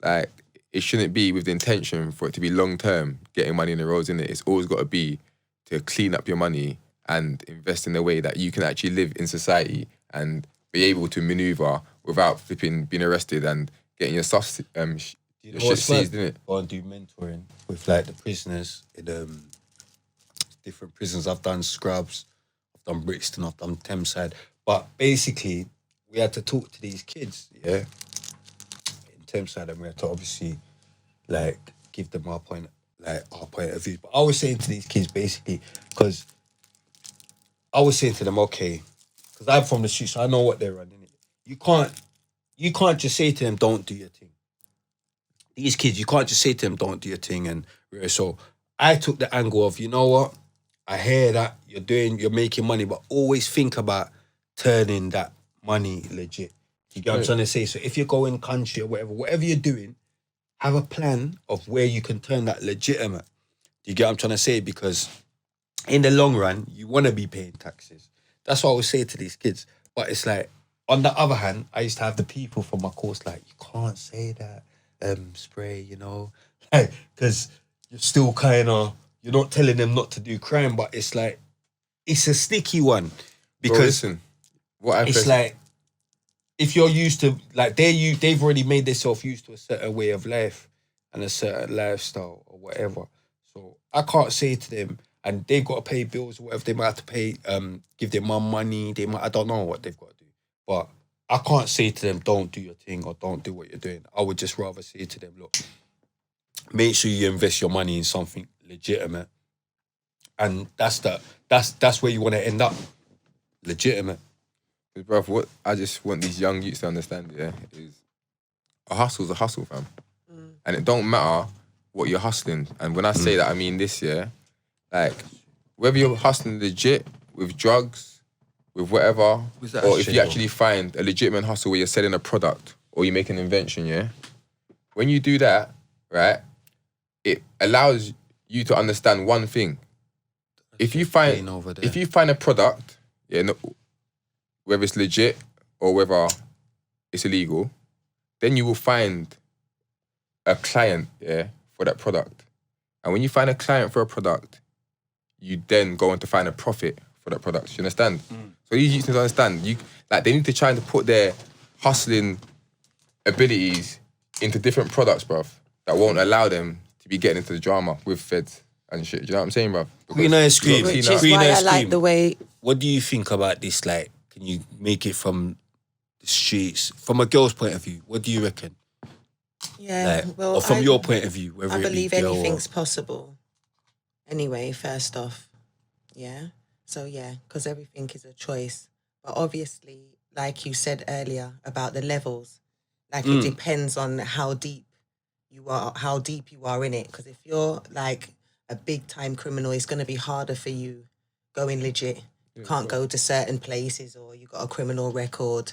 like, it shouldn't be with the intention for it to be long-term, getting money in the roads, innit? It's always got to be to clean up your money and invest in a way that you can actually live in society and be able to maneuver without flipping being arrested and getting your stuff your shit seized, innit? Go and do mentoring with like the prisoners in different prisons. I've done Scrubs, I've done Brixton, I've done Thameside. But basically, we had to talk to these kids, yeah, in Thameside, and we had to obviously like give them our point of view. But I was saying to these kids basically, because I was saying to them, okay, because I'm from the street, so I know what they're running. You can't just say to them, don't do your thing. These kids, you can't just say to them, don't do your thing. And so I took the angle of, you know what? I hear that you're making money, but always think about turning that money legit. You get what I'm trying to say? So if you're going country or whatever you're doing, have a plan of where you can turn that legitimate. Do you get what I'm trying to say? Because in the long run, you want to be paying taxes. That's what I would say to these kids. But it's like, on the other hand, I used to have the people from my course like, you can't say that, spray, you know? Like, because you're still kind of, you're not telling them not to do crime, but it's like, it's a sticky one. Because Bro, listen, it's like, if you're used to, like, they've already made themselves used to a certain way of life and a certain lifestyle or whatever. So I can't say to them, and they've got to pay bills or whatever, they might have to pay, give their mum money, I don't know what they've got to do. But I can't say to them, don't do your thing or don't do what you're doing. I would just rather say to them, look, make sure you invest your money in something legitimate. And that's where you want to end up. Legitimate. Bruv, what I just want these young youths to understand, yeah, is a hustle's a hustle, fam. And it don't matter what you're hustling. And when I say that, I mean this, yeah. Like, whether you're hustling legit with drugs, with whatever, or if you actually find a legitimate hustle where you're selling a product or you make an invention, yeah. When you do that, right, it allows you to understand one thing. If you find a product, yeah, no, whether it's legit or whether it's illegal, then you will find a client, yeah, for that product. And when you find a client for a product, you then go on to find a profit for that product. You understand? So you need to understand, they need to try and put their hustling abilities into different products, bruv, that won't allow them to be getting into the drama with feds and shit. Do you know what I'm saying, bruv? Green Icecream. Which is why I like the way... What do you think about this? Like, can you make it from the streets? From a girl's point of view, what do you reckon? Yeah, like, or from your point of view, whether I believe it be anything's possible. Anyway, first off, yeah. So yeah, because everything is a choice. But obviously, like you said earlier about the levels, like it depends on how deep you are in it. Because if you're like a big time criminal, it's going to be harder for you going legit. You can't go to certain places, or you got a criminal record.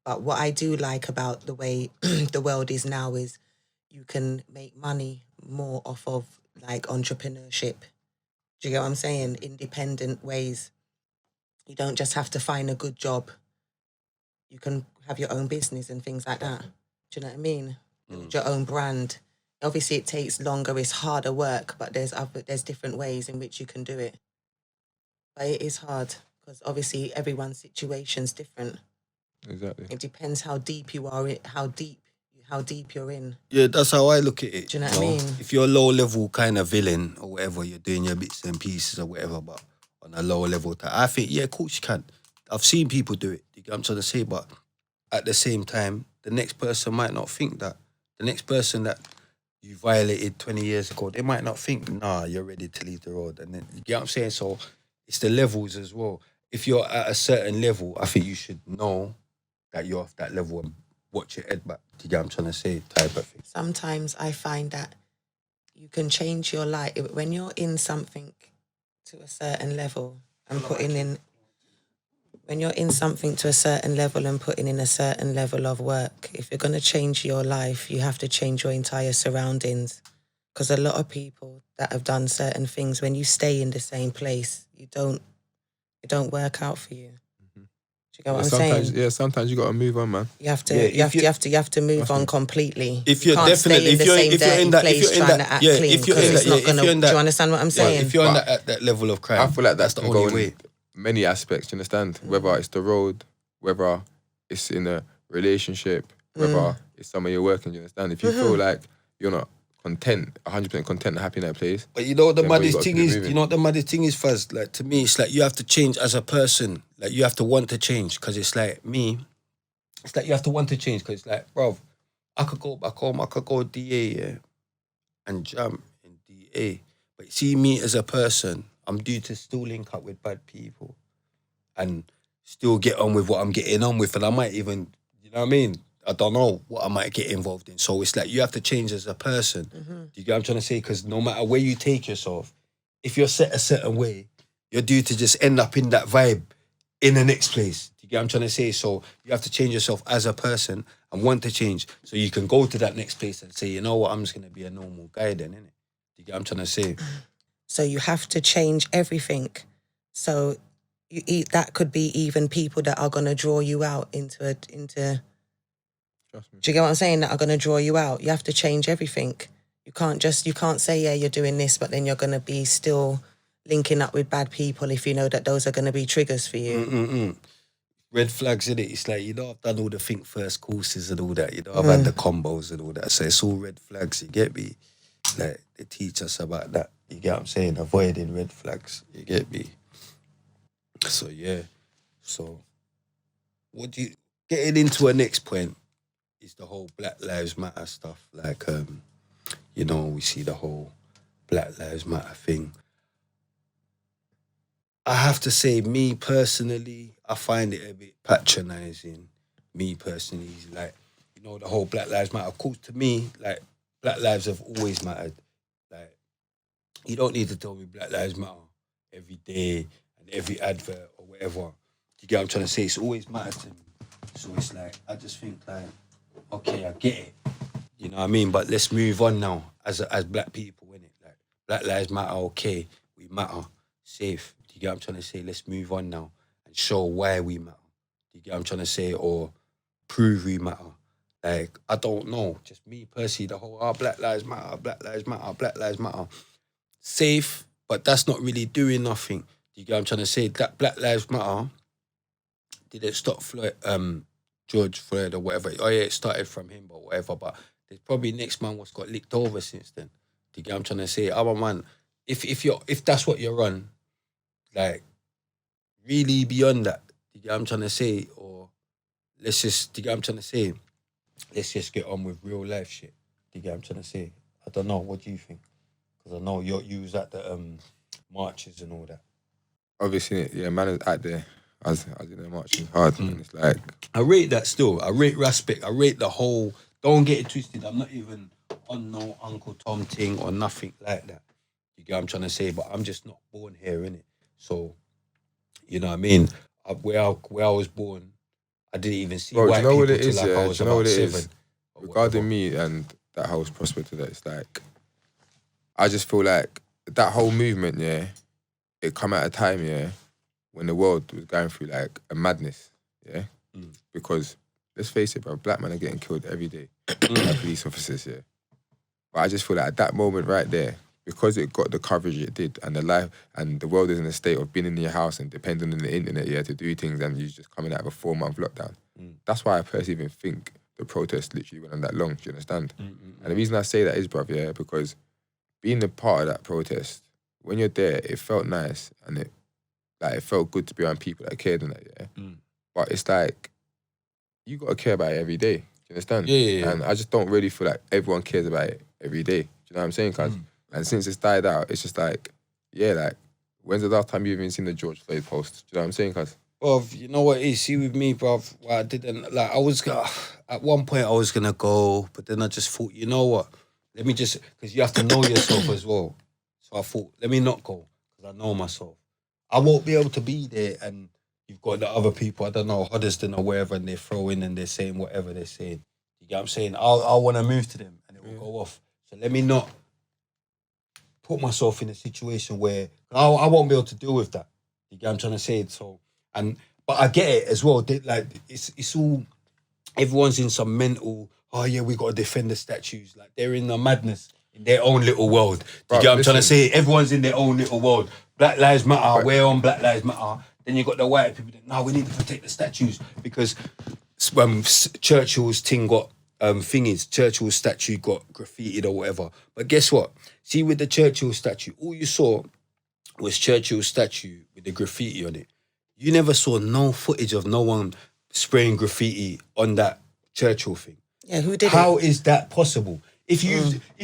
But what I do like about the way the world is now is you can make money more off of like entrepreneurship. Do you get what I'm saying? Independent ways. You don't just have to find a good job. You can have your own business and things like that. Do you know what I mean? Build your own brand. Obviously, it takes longer. It's harder work, but there's different ways in which you can do it. But it is hard because obviously everyone's situation's different. Exactly. It depends how deep you are. How deep you're in. Yeah, that's how I look at it. Do you know what I mean? If you're a low level kind of villain or whatever, you're doing your bits and pieces or whatever, but on a lower level, I think, yeah, of course you can. I've seen people do it. You get what I'm trying to say? But at the same time, the next person might not think that. The next person that you violated 20 years ago, they might not think, nah, you're ready to leave the road. And then, you get what I'm saying? So it's the levels as well. If you're at a certain level, I think you should know that you're off that level and watch your head back. Do you get what I'm trying to say? Type of thing. Sometimes I find that you can change your life when you're in something to a certain level and putting in. When you're in something to a certain level and putting in a certain level of work, if you're going to change your life, you have to change your entire surroundings. Because a lot of people that have done certain things, when you stay in the same place, it don't work out for you. Do you get what I'm saying? Yeah, sometimes you got to move on, man. You have to move on completely. If you you're can't definitely, stay in the same dirty place trying to act clean if you're because in it's that, not yeah, going if you're to. in Do that, you understand what I'm saying? if you're at that level of crime, I feel like that's the only way. Many aspects, you understand? Whether it's the road, whether it's in a relationship, whether it's somewhere you're working, you understand? If you feel like you're not content, 100% content and happy in that place. But you know what the then what maddest gotta thing keep is? moving. You know what the maddest thing is, Faz? Like, to me, it's like you have to change as a person. Like, you have to want to change. Because it's like, me, it's like you have to want to change. Because it's like, bro, I could go back home, I could go DA, yeah, and jump in DA. But see, me as a person, I'm due to still link up with bad people and still get on with what I'm getting on with. And I might even, you know what I mean? I don't know what I might get involved in. So it's like you have to change as a person. Do you get what I'm trying to say? Because no matter where you take yourself, if you're set a certain way, you're due to just end up in that vibe in the next place. Do you get what I'm trying to say? So you have to change yourself as a person and want to change so you can go to that next place and say, you know what, I'm just going to be a normal guy then, innit? Do you get what I'm trying to say? So you have to change everything. So that could be even people that are going to draw you out into. Trust me. Do you get what I'm saying? That are going to draw you out. You have to change everything. You can't say, yeah, you're doing this, but then you're going to be still linking up with bad people if you know that those are going to be triggers for you. Red flags, innit? It's like, you know, I've done all the think first courses and all that. You know, I've had the combos and all that. So it's all red flags, you get me? Like, they teach us about that. You get what I'm saying? Avoiding red flags, you get me? So, yeah. So, getting into a next point is the whole Black Lives Matter stuff. Like, you know, we see the whole Black Lives Matter thing. I have to say, me personally, I find it a bit patronising. Me personally, like, you know, the whole Black Lives Matter. Of course, to me, like, Black lives have always mattered. Like, you don't need to tell me Black Lives Matter every day and every advert or whatever. You get what I'm trying to say? It's always mattered to me. So it's like, I just think, like, okay, I get it. You know what I mean? But let's move on now as black people, innit? Like, Black Lives Matter, okay, we matter, safe. Do you get what I'm trying to say? Let's move on now and show why we matter. Do you get what I'm trying to say? Or prove we matter. Like, I don't know. Just me personally, the whole, Black Lives Matter, Black Lives Matter, Black Lives Matter. Safe, but that's not really doing nothing. Do you get what I'm trying to say? That Black Lives Matter didn't stop George Floyd or whatever. Oh yeah, it started from him, but whatever. But there's probably next man what's got licked over since then. Do you get what I'm trying to say? I'm a man. If that's what you're on, like, really beyond that, do you get what I'm trying to say? Or let's just, do you get what I'm trying to say? Let's just get on with real life shit. Do you get what I'm trying to say? I don't know. What do you think? Because I know you was at the marches and all that. Obviously, yeah, man is out there as in the marching hard. And it's like, I rate that still. I rate respect. I rate the whole. Don't get it twisted. I'm not even on no Uncle Tom thing or nothing like that. You get what I'm trying to say? But I'm just not born here, innit? So, you know what I mean? Where I was born, I didn't even see Bro, do white you know what people it is, till like I was Do you know what about it 7. is? or Regarding whatever. me and that whole prospect of that, it's like, I just feel like that whole movement, yeah, it come at a time, yeah, when the world was going through like a madness, yeah? Because, let's face it, bro, black men are getting killed every day by police officers, yeah? But I just feel like at that moment right there, because it got the coverage it did, and the world is in a state of being in your house and depending on the internet, yeah, to do things, and you're just coming out of a 4-month lockdown. That's why I personally even think the protest literally went on that long. Do you understand? And the reason I say that is, bruv, yeah, because being a part of that protest, when you're there, it felt nice and it felt good to be around people that cared and that, yeah. But it's like you gotta care about it every day. Do you understand? Yeah. And I just don't really feel like everyone cares about it every day. Do you know what I'm saying? And since it's died out, it's just like, yeah, like, when's the last time you've even seen the George Floyd post? Do you know what I'm saying? Cause Bruv, you know what it is? See, with me, bruv, I didn't, like, at one point I was going to go, but then I just thought, you know what? Let me just, because you have to know yourself as well. So I thought, let me not go, because I know myself. I won't be able to be there, and you've got the other people, I don't know, Huddeston or wherever, and they're throwing and they're saying whatever they're saying. You get what I'm saying? I want to move to them, and it will go off. So let me not put myself in a situation where I won't be able to deal with that. You get what I'm trying to say? So, but I get it as well. Like it's all, everyone's in some mental, oh yeah, we got to defend the statues. Like they're in the madness in their own little world. You get what I'm trying to say? Everyone's in their own little world. Black Lives Matter, we're on Black Lives Matter. Then you got the white people that, no, we need to protect the statues because Churchill's thing got, Churchill's statue got graffitied or whatever. But guess what? See, with the Churchill statue, all you saw was Churchill's statue with the graffiti on it. You never saw no footage of no one spraying graffiti on that Churchill thing. Yeah, who did How it? is that possible? If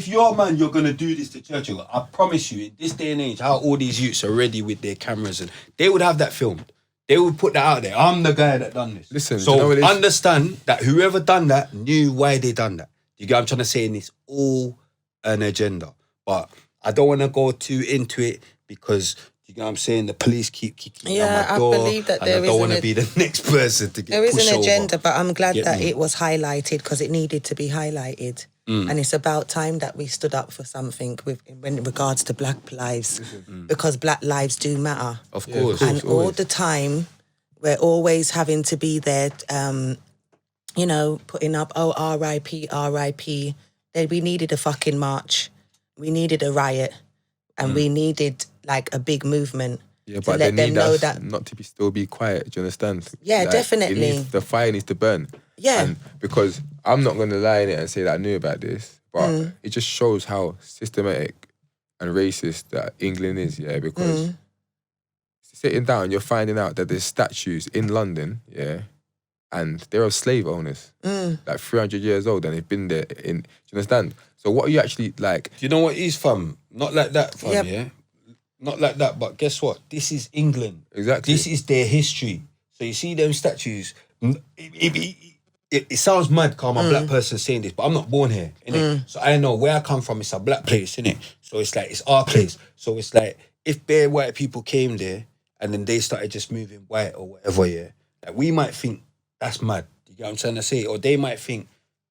you're a man, you're gonna do this to Churchill. I promise you, in this day and age, how all these youths are ready with their cameras and they would have that filmed. They would put that out there. I'm the guy that done this. Listen, so do you know what it is? understand that whoever done that knew why they done that. You get what I'm trying to say? And it's all an agenda. But I don't want to go too into it because you know what I'm saying, the police keep kicking down my door. I believe that and there I is don't want to be the next person to get there is pushed an agenda, over. but I'm glad Get that me? it was highlighted because it needed to be highlighted. And it's about time that we stood up for something in regards to Black lives, because Black lives do matter. Of course. And all the time, we're always having to be there, you know, putting up, oh, R.I.P., R.I.P. We needed a fucking march. We needed a riot. And we needed, like, a big movement. Yeah, to but let they them need know us that. not to still be quiet. Do you understand? Yeah, definitely. The fire needs to burn. Yeah. And because I'm not going to lie in it and say that I knew about this, but it just shows how systematic and racist that England is, yeah, because sitting down, you're finding out that there's statues in London, yeah, and they're of slave owners, like 300 years old, and they've been there do you understand? So what are you actually, like... Do you know what it is, fam? Not like that, fam, Yep. yeah? Not like that, but guess what? This is England. Exactly. This is their history. So you see them statues, it sounds mad because I'm a black person saying this, but I'm not born here, innit? So I know where I come from, it's a black place, innit? So it's like, it's our place. So it's like, if bare white people came there and then they started just moving white or whatever, yeah, like we might think that's mad. You get what I'm trying to say? Or they might think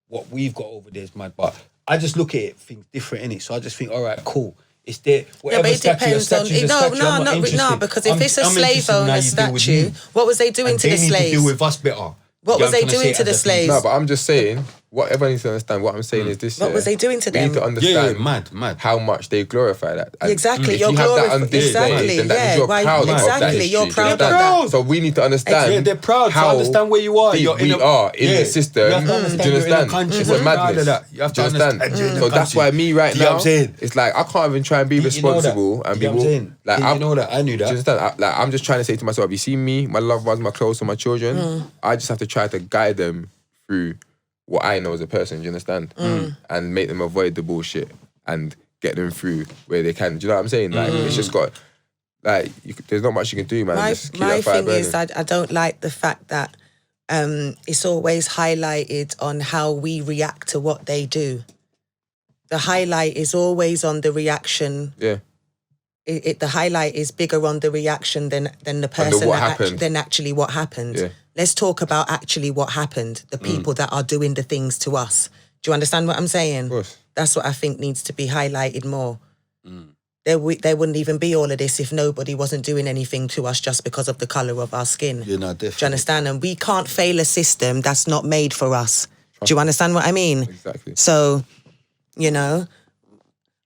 what we've got over there is mad. But I just look at it, things different, innit? So I just think, all right, cool. It's there. Yeah, but it depends on no, because if it's a slave owner statue, what was they doing to the They need to slaves? deal with us better. What You was get they I'm trying doing say to the as a people? slaves? No, but I'm just saying, what everyone needs to understand, what I'm saying is this, What was they doing to we need them? to understand mad. how much they glorify that. And Exactly, if you're you have that on display, exactly, then that means you're yeah, proud of that exactly, history. you're Do you proud of understand? that. So we need to understand Yeah, they're proud how to understand where you are. deep You're we are in the system. You have to understand Do you you're in a understand? country. It's We're a proud of madness. that. You have Do to you understand? understand you're in a So that's country. why me right Do you know now, what I'm saying? it's like I can't even try and be You know that. responsible and be You know what I'm saying? like You know that. I knew do you that. understand? I'm just trying to say to myself, you see me, my loved ones, my close, and my children, I just have to try to guide them through what I know as a person, do you understand? And make them avoid the bullshit and get them through where they can. Do you know what I'm saying? Like, it's just got, like, there's not much you can do, man. Just keep My that fire thing is, burning. I don't like the fact that it's always highlighted on how we react to what they do. The highlight is always on the reaction. Yeah. The highlight is bigger on the reaction than the person what happened. than actually what happened. Yeah. let's talk about actually what happened, the people that are doing the things to us. Do you understand what I'm saying? Of course. That's what I think needs to be highlighted more. There wouldn't even be all of this if nobody wasn't doing anything to us just because of the colour of our skin. Yeah, no, definitely. Do you understand? And we can't fail a system that's not made for us. Do you understand what I mean? Exactly. So, you know,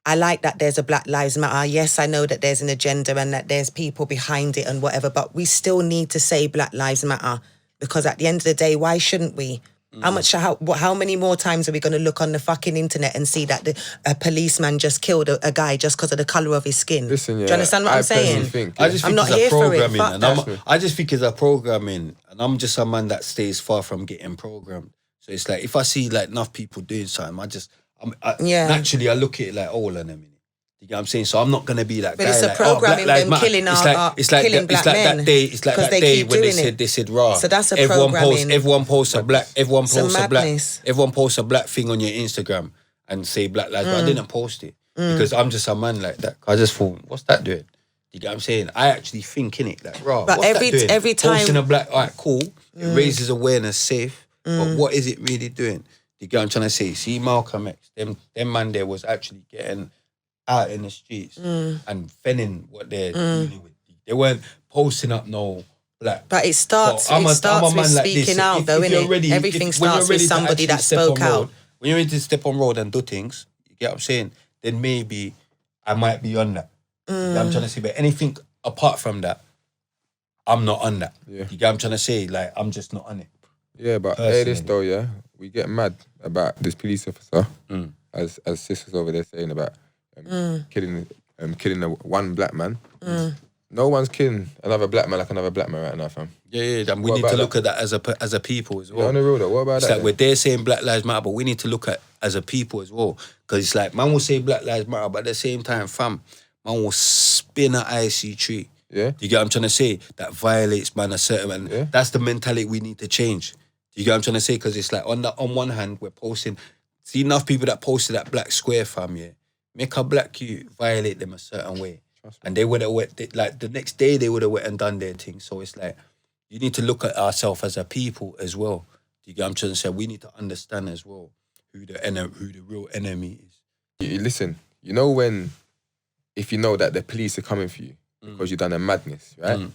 I like that there's a Black Lives Matter. Yes, I know that there's an agenda and that there's people behind it and whatever, but we still need to say Black Lives Matter, because at the end of the day, why shouldn't we? How many more times are we going to look on the fucking internet and see that a policeman just killed a guy just because of the colour of his skin? Listen, yeah, do you understand what I'm saying? I just think I'm not it's here a for it. programming, Fuck and that. I just think it's a programming, and I'm just a man that stays far from getting programmed. So it's like if I see like enough people doing something, naturally I look at it like, hold on a minute. You get what I'm saying? So I'm not gonna be that But guy. it's a like, programming Black Lives them Matter. killing It's like men. that day. It's like 'Cause that they day keep when doing it. they said raw. So that's a everyone programming. posts a black madness. everyone posts a black thing on your Instagram and say Black Lives Matter. I didn't post it because I'm just a man like that. I just thought, what's that doing? You get what I'm saying? I actually think in it like raw. But what's that doing? every time Posting a black, all right, cool. It raises awareness, safe. But what is it really doing? You get what I'm trying to say? See, Malcolm X, them man there was actually getting out in the streets and fenning what they're dealing with. They weren't posting up no black. But it starts I'm a with man like this. speaking out, though, innit? Everything starts with somebody that spoke out. When you're ready to step on road and do things, you get what I'm saying? Then maybe I might be on that. You get what I'm trying to say? But anything apart from that, I'm not on that. Yeah. You get what I'm trying to say? Like, I'm just not on it. Yeah, but hear this though, yeah? We get mad about this police officer, as sisters over there saying about killing one black man. No one's killing another black man like another black man right now, fam. Yeah. And we need to look at that as a people as well. Yeah, on the real though, what about it's that? Like we're there saying Black Lives Matter, but we need to look at as a people as well. Because it's like, man will say Black Lives Matter, but at the same time, fam, man will spin an IC tree. Yeah. You get what I'm trying to say? That violates, man, a certain... And that's the mentality we need to change. You get what I'm trying to say? Because it's like, on one hand, we're posting... See enough people that posted that black square, fam, yeah? Make a black you violate them a certain way. And they would have went... Like, the next day, they would have went and done their thing. So it's like, you need to look at ourselves as a people as well. You get what I'm trying to say? We need to understand as well who the real enemy is. Listen, you know if you know that the police are coming for you because you've done a madness, right?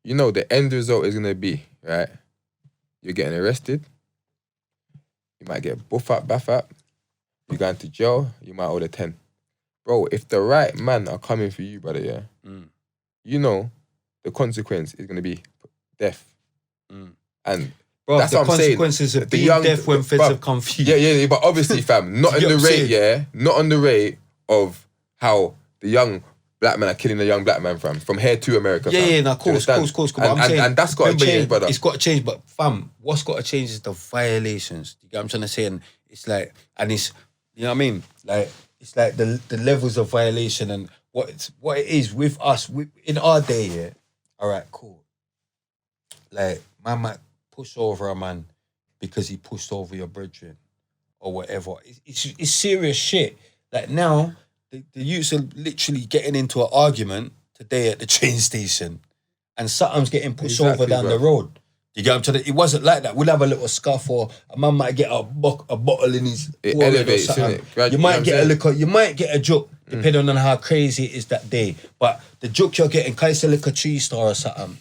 You know the end result is going to be, right? You're getting arrested. You might get baff up. You're going to jail. You might order 10. Bro, if the right man are coming for you, brother, yeah, you know the consequence is going to be death. And bro, that's the what I'm saying. Consequences of being deaf when feds have come for you. Yeah, but obviously, fam, not in the rate, yeah? Not on the rate of how the young black men are killing a young black man from here to America. Yeah, of course. And that's got to change, brother. It's got to change, but fam, what's got to change is the violations. You get what I'm trying to say? And it's like, and it's, you know what I mean? Like, it's like the levels of violation and what it is with us, in our day, yeah? All right, cool. Like, man might push over a man because he pushed over your brethren or whatever. It's serious shit. Like, now, the youths are literally getting into an argument today at the train station and something's getting pushed over down the road. You get what I'm trying to... It wasn't like that. We'll have a little scuff or a man might get a bottle in his... It elevates, innit? You might get a little... You might get a joke depending on how crazy it is that day. But the joke you're getting, can you like a tree star or something?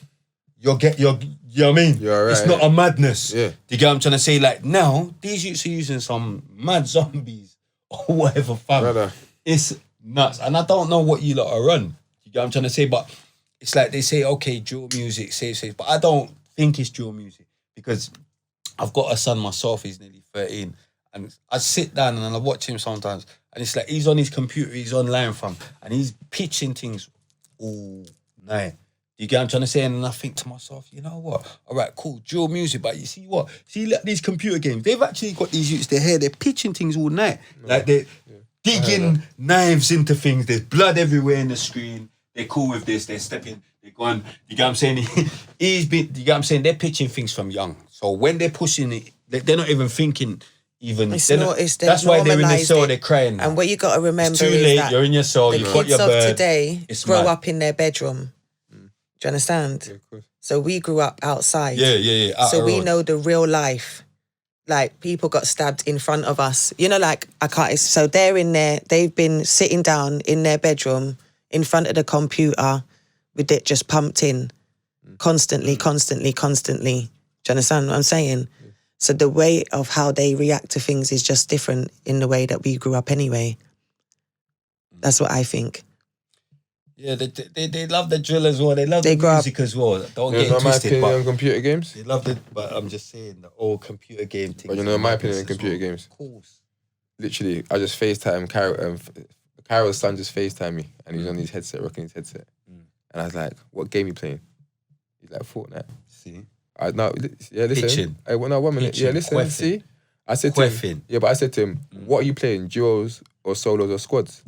You know what I mean? You're right, it's not a madness. Yeah. Do you get what I'm trying to say? Like, now, these youths are using some mad zombies or whatever, fam. Brother. It's nuts. And I don't know what you lot are on. You get what I'm trying to say? But it's like they say, okay, drill music, safe. But I don't think it's drill music because I've got a son myself, he's nearly 13. And I sit down and I watch him sometimes. And it's like he's on his computer, he's online, fam. And he's pitching things all night. You get what I'm trying to say? And I think to myself, you know what? All right, cool, drill music, but you see what? See, like these computer games, they've actually got these youths, they're pitching things all night. Like they're digging knives into things, there's blood everywhere in the screen. They're cool with this, they're stepping, they're going, you get what I'm saying? You get what I'm saying? They're pitching things from young. So when they're pushing it, they're not even thinking even... That's why they're in the cell, they're crying. And what you got to remember it's too is late, that you're in your cell, you've got your bird. The kids of today grow up in their bedroom. Do you understand? Yeah, of course. So we grew up outside. Yeah. Out So the we road. know the real life. Like, people got stabbed in front of us. You know, like, I can't... So they're in there. They've been sitting down in their bedroom in front of the computer with it just pumped in constantly. Do you understand what I'm saying? Yeah. So the way of how they react to things is just different in the way that we grew up anyway. That's what I think. Yeah, they love the drill as well. They love the music as well. Don't You get know it my twisted. opinion But on computer games? they love it. But I'm just saying the old computer game thing. But you know my opinion on computer games? Of course. Literally, I just FaceTime Carol's son just FaceTime me, and he's on his headset, rocking his headset. And I was like, what game you playing? He's like, Fortnite. See? Listen. Pitching. Hey, 1 minute. Pitching. Yeah, listen, Queffing. see? I said to him, but I said to him, what are you playing, duos or solos or squads?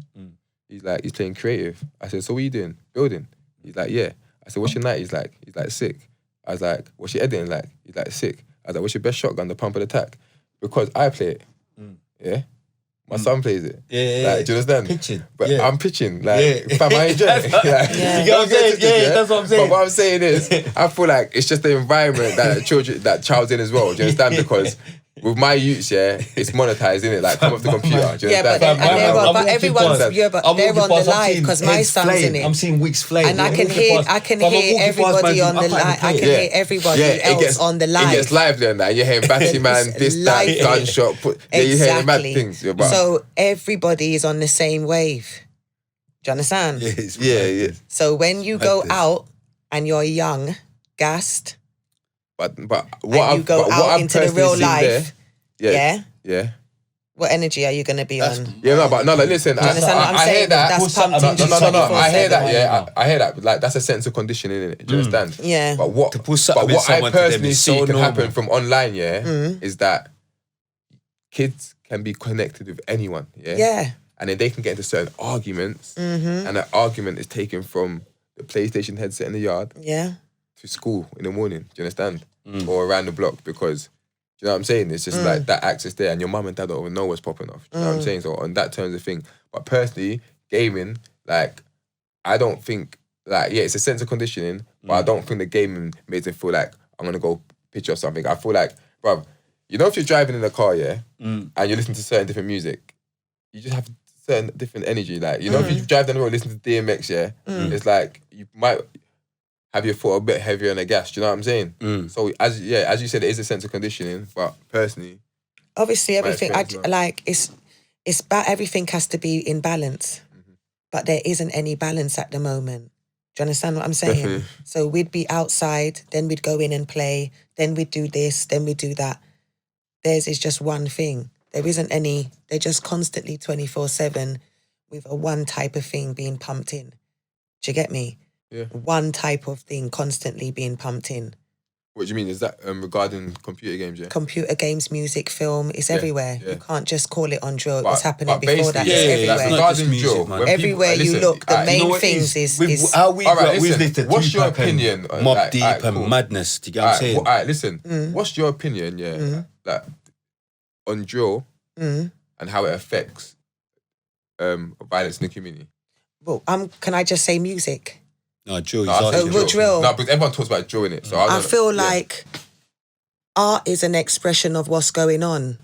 He's like, he's playing creative. I said, so what are you doing? Building? He's like, yeah. I said, what's your night? He's like, sick. I was like, what's your editing like? He's like, sick. I was like, what's your best shotgun, the pump and attack? Because I play it. Yeah? My son plays it. Yeah. Like, do you understand? Pitching. But Yeah. I'm pitching. Like, fam, I enjoy it. Like, You get what I'm saying? Yeah, that's what I'm saying. But what I'm saying is, I feel like it's just the environment that child's in as well. Do you understand? Because with my youths, it's monetized, innit? Like, come off the computer. Do you Yeah, but, understand? but everyone's they're on the live because my son's in it. I'm seeing wigs flame. And I can hear everybody on the live. I can hear everybody else on the live. It gets lively on that. You're hearing Batty Man, this, that, gunshot. You're hearing mad things. Yeah, but so everybody is on the same wave. Do you understand? yeah. So when you go out and you're young, gassed, But and what you go out into the real life, yeah. what energy are you going to be on? Yeah, no, but listen. Do you understand what I'm I hear saying? that. That's pumped into No. I hear 24/7. that. Yeah, I hear that. Like, that's a sense of conditioning, innit? Do you understand? Yeah. But what I someone to them personally is see so can normal. happen from online, is that kids can be connected with anyone. Yeah. Yeah. And then they can get into certain arguments, and that argument is taken from the PlayStation headset in the yard Yeah. to school in the morning. Do you understand? Or around the block, because do you know what I'm saying? It's just like that access there, and your mum and dad don't even know what's popping off. Do you know what I'm saying? So on that terms of thing. But personally, gaming, like, I don't think, like, it's a sense of conditioning, but I don't think the gaming makes it feel like I'm gonna go picture or something. I feel like, bruv, you know, if you're driving in a car, and you're listening to certain different music, you just have certain different energy. Like, you know, if you drive down the road, listen to DMX, it's like you might have your foot a bit heavier on the gas. Do you know what I'm saying? So as you said, it is a sense of conditioning. But personally, Obviously, everything experience, it's about everything has to be in balance, but there isn't any balance at the moment. Do you understand what I'm saying? Definitely. So we'd be outside, then we'd go in and play, then we'd do this, then we'd do that. Theirs is just one thing. There isn't any. They're just constantly 24/7 with a one type of thing being pumped in. Do you get me? Yeah. One type of thing constantly being pumped in. what do you mean? Is that regarding computer games? Yeah. Computer games, music, film, it's everywhere. yeah. You can't just call it on drill. It But- was happening but before that. basically, It's yeah, everywhere. it's not regarding just music, drill, man. when people- Everywhere you listen, look, the alright, main You know what it things is how we Alright, got, we've listen, listened to what's your Tupac and opinion on, Mob like, Deep alright, and cool. Madness. Do you get what I'm saying? All right, listen. What's your opinion? Like on drill and how it affects violence in the community. well, can I just say music? No, drill. No, I think drill. No, because everyone talks about drill in it. So I feel like art is an expression of what's going on.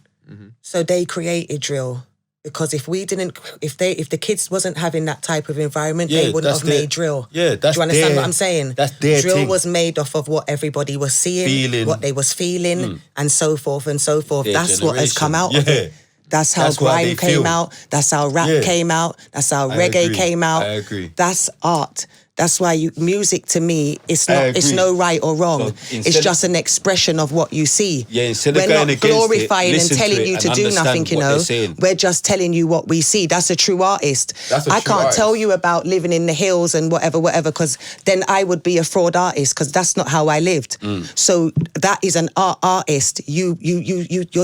So they created drill. Because if the kids wasn't having that type of environment, they wouldn't have made drill. Yeah, that's Do you understand what I'm saying? That's their drill thing. was made off of what everybody was seeing, Feeling. what they was feeling, and so forth and so forth. Their That's what has come out of generation. it. That's how That's why they grime came feel. out. That's how rap Yeah. came out. That's how I reggae agree. came out. I agree. That's art. That's why music to me, it's I not. It's agree. no right or wrong. So It's instead just an expression of what you see. Yeah, instead of we're going not against it, glorifying and listen to telling it you and to do understand nothing. You what know, they're saying. we're just telling you what we see. That's a true artist. That's a I true can't tell artist. you about living in the hills and whatever, because then I would be a fraud artist because that's not how I lived. So that is an artist. You're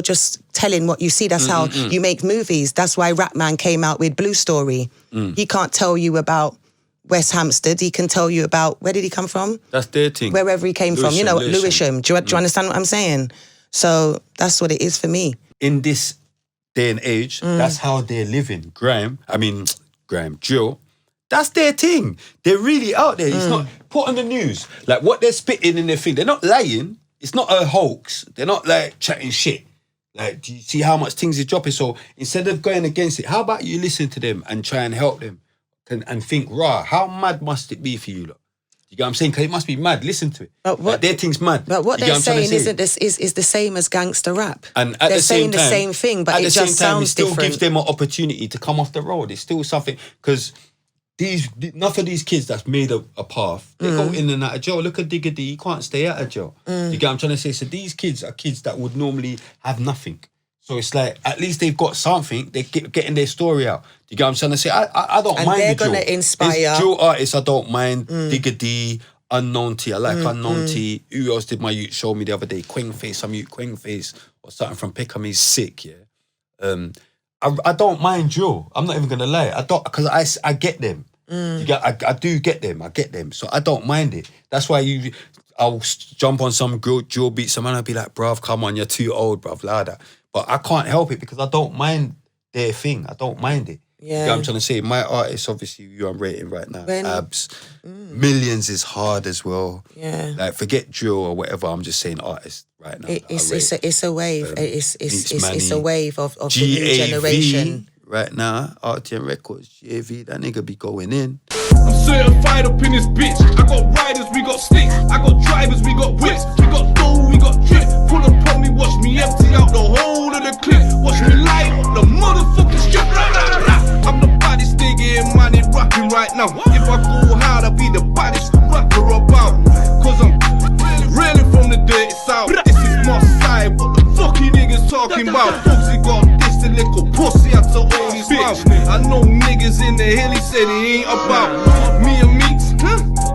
just telling what you see. That's how you make movies. That's why Rapman came out with Blue Story. He can't tell you about West Hampstead. He can tell you about, where did he come from? That's their thing. Wherever he came from. You know, Lewisham. Lewisham. Do you understand what I'm saying? So that's what it is for me. In this day and age, that's how they're living. Drill, That's their thing. They're really out there. It's not put on the news. Like what they're spitting in their thing. They're not lying. It's not a hoax. They're not like chatting shit. Like, do you see how much things are dropping? So instead of going against it, how about you listen to them and try and help them and think, rah, how mad must it be for you lot? You get what I'm saying? Because it must be mad. Listen to it. But what, like, their thing's mad. But what you they're saying is the same as gangster rap. And at they're the same saying time, the same thing, but it just sounds it still different. gives them an opportunity to come off the road. It's still something, because enough of these kids that's made a path, they go in and out of jail. Look at Digger D, he can't stay out of jail. You get what I'm trying to say? So these kids are kids that would normally have nothing. So it's like, at least they've got something, they're getting their story out. You get what I'm trying to say? I don't and mind they're the drill. gonna inspire. There's drill artists I don't mind, Digger D, Unknown T. I like Unknown T. Who else did my youth show me the other day? Quang-Face, some youth Quang-Face or something from Pickham. He's sick, yeah. I don't mind drill. I'm not even gonna lie. I don't, because I get them. I do get them. I get them. So I don't mind it. That's why I'll jump on some drill beat. Some man will be like, bruv, come on, you're too old, bruv, like that. But I can't help it because I don't mind their thing. I don't mind it. Yeah. You know what I'm trying to say? My artist, obviously, who I'm rating right now, Abs. Millions is hard as well. Yeah. Like, forget drill or whatever. I'm just saying artist right now. It's a wave. It's a wave of the new GAV generation. right now, RTM Records, GAV, that nigga be going in. I'm certified up in this bitch. I got riders, we got sticks. I got drivers, we got whips. We got dough, we got drip. Pull up on me, watch me empty out the whole of the clip. Watch me light up the motherfucking strip. I'm the baddest nigga in money rapping right now. If I go hard, I'll be the baddest rapper about. Cause I'm really from the dirty south. This is my side, what the fuck you niggas talking about? Foxy got this, the little pussy out to all his mouth. I know niggas in the hill, he said he ain't about me and Meeks,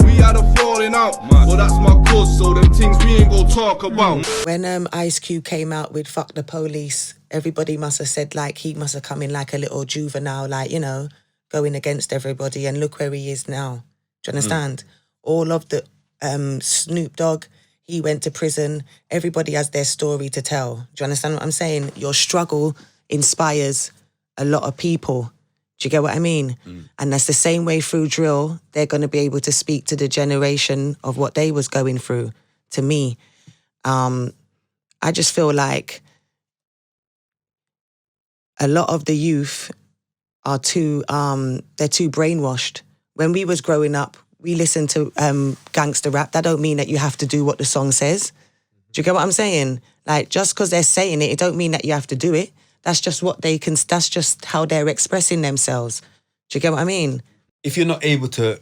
we had a falling out. Well, that's my cause, so them things we ain't gonna talk about. When Icecream came out with Fuck the Police, everybody must have said, like, he must have come in like a little juvenile, like, you know, going against everybody, and look where he is now. Do you understand? All of the Snoop Dogg, he went to prison. Everybody has their story to tell. Do you understand what I'm saying? Your struggle inspires a lot of people. Do you get what I mean? And that's the same way through drill. They're going to be able to speak to the generation of what they was going through. To me, I just feel like a lot of the youth are they're too brainwashed. When we was growing up, we listened to gangster rap. That don't mean that you have to do what the song says. Do you get what I'm saying? Like, just because they're saying it, it don't mean that you have to do it. That's just what they can, that's just how they're expressing themselves. Do you get what I mean? If you're not able to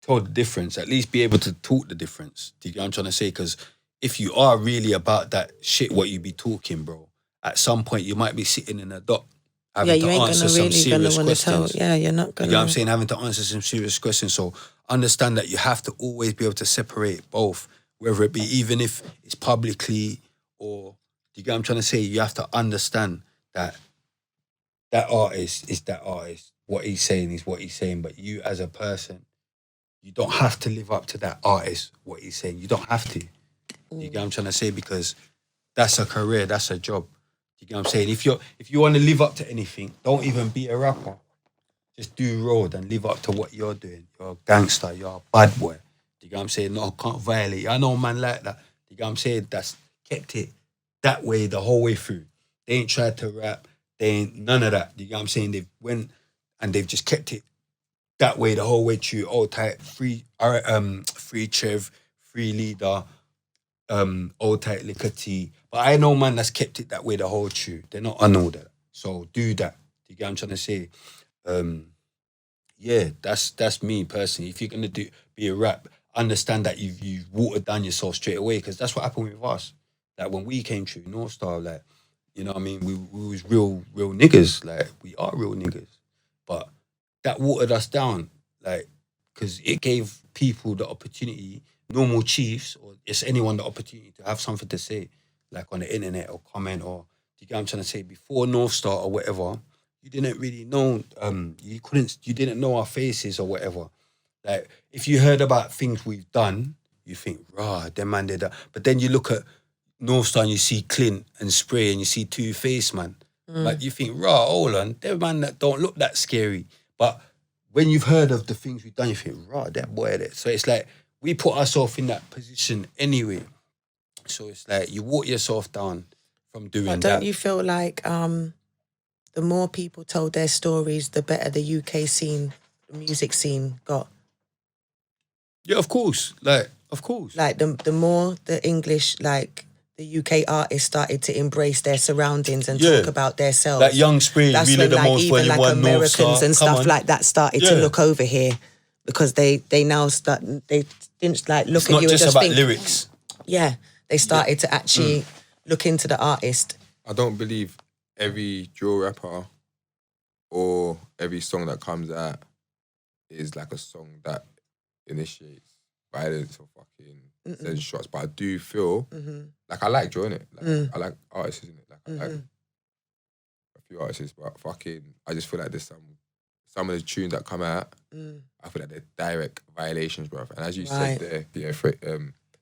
tell the difference, at least be able to talk the difference. Do you get what I'm trying to say? Because if you are really about that shit, what you be talking, bro, at some point you might be sitting in a dock having you to ain't answer gonna some really serious gonna want to tell. questions. Yeah, you're not gonna. You know what I'm saying? Having to answer some serious questions. So understand that you have to always be able to separate both, whether it be even if it's publicly or, do you get what I'm trying to say? You have to understand that that artist is that artist. What he's saying is what he's saying. But you as a person, you don't have to live up to that artist, what he's saying. You don't have to. You get what I'm trying to say? Because that's a career, that's a job. You get what I'm saying? If you want to live up to anything, don't even be a rapper. Just do road and live up to what you're doing. You're a gangster, you're a bad boy. You get what I'm saying? No, I can't violate. I know a man like that. You get what I'm saying? That's kept it that way the whole way through. They ain't tried to rap. They ain't none of that. You get what I'm saying? They've went and they've just kept it that way the whole way through. All tight, free Trev, free leader, old tight liquor tea. But I know man that's kept it that way the whole through. They're not on all that. So do that. You get what I'm trying to say? Yeah, that's me personally. If you're gonna be a rap, understand that you've watered down yourself straight away, because that's what happened with us. Like when we came through North Star, like, you know what I mean, we was real niggas. Like, we are real niggas. But that watered us down, like, because it gave people the opportunity, normal chiefs, or just anyone the opportunity to have something to say, like on the internet or comment, or, do you get what I'm trying to say? Before North Star or whatever, you didn't really know, you didn't know our faces or whatever. Like, if you heard about things we've done, you think, rah, them man did that. But then you look at North Star and you see Clint and Spray and you see Two-Face, man. Like, you think, rah, hold on, them man that don't look that scary. But when you've heard of the things we've done, you think, right, that boy there. So it's like we put ourselves in that position anyway. So it's like you walk yourself down from doing But that. don't you feel like the more people told their stories, the better the UK scene, the music scene got? Yeah, of course. Of course. Like the more the English, like the UK artists started to embrace their surroundings and talk about themselves. Like Youngspray, That's really when the like most even when you like won North Americans Star. and Come stuff on. like that started to look over here because they now start, they didn't like look It's at not you and just just about think, lyrics. yeah, they started to actually look into the artist. I don't believe every drill rapper or every song that comes out is like a song that initiates violence or fucking sends shots. But I do feel like I like drill, innit? Like, I like artists, innit? Like I like a few artists, but fucking I just feel like there's some of the tunes that come out, I feel like they're direct violations, bruv. And as you said there,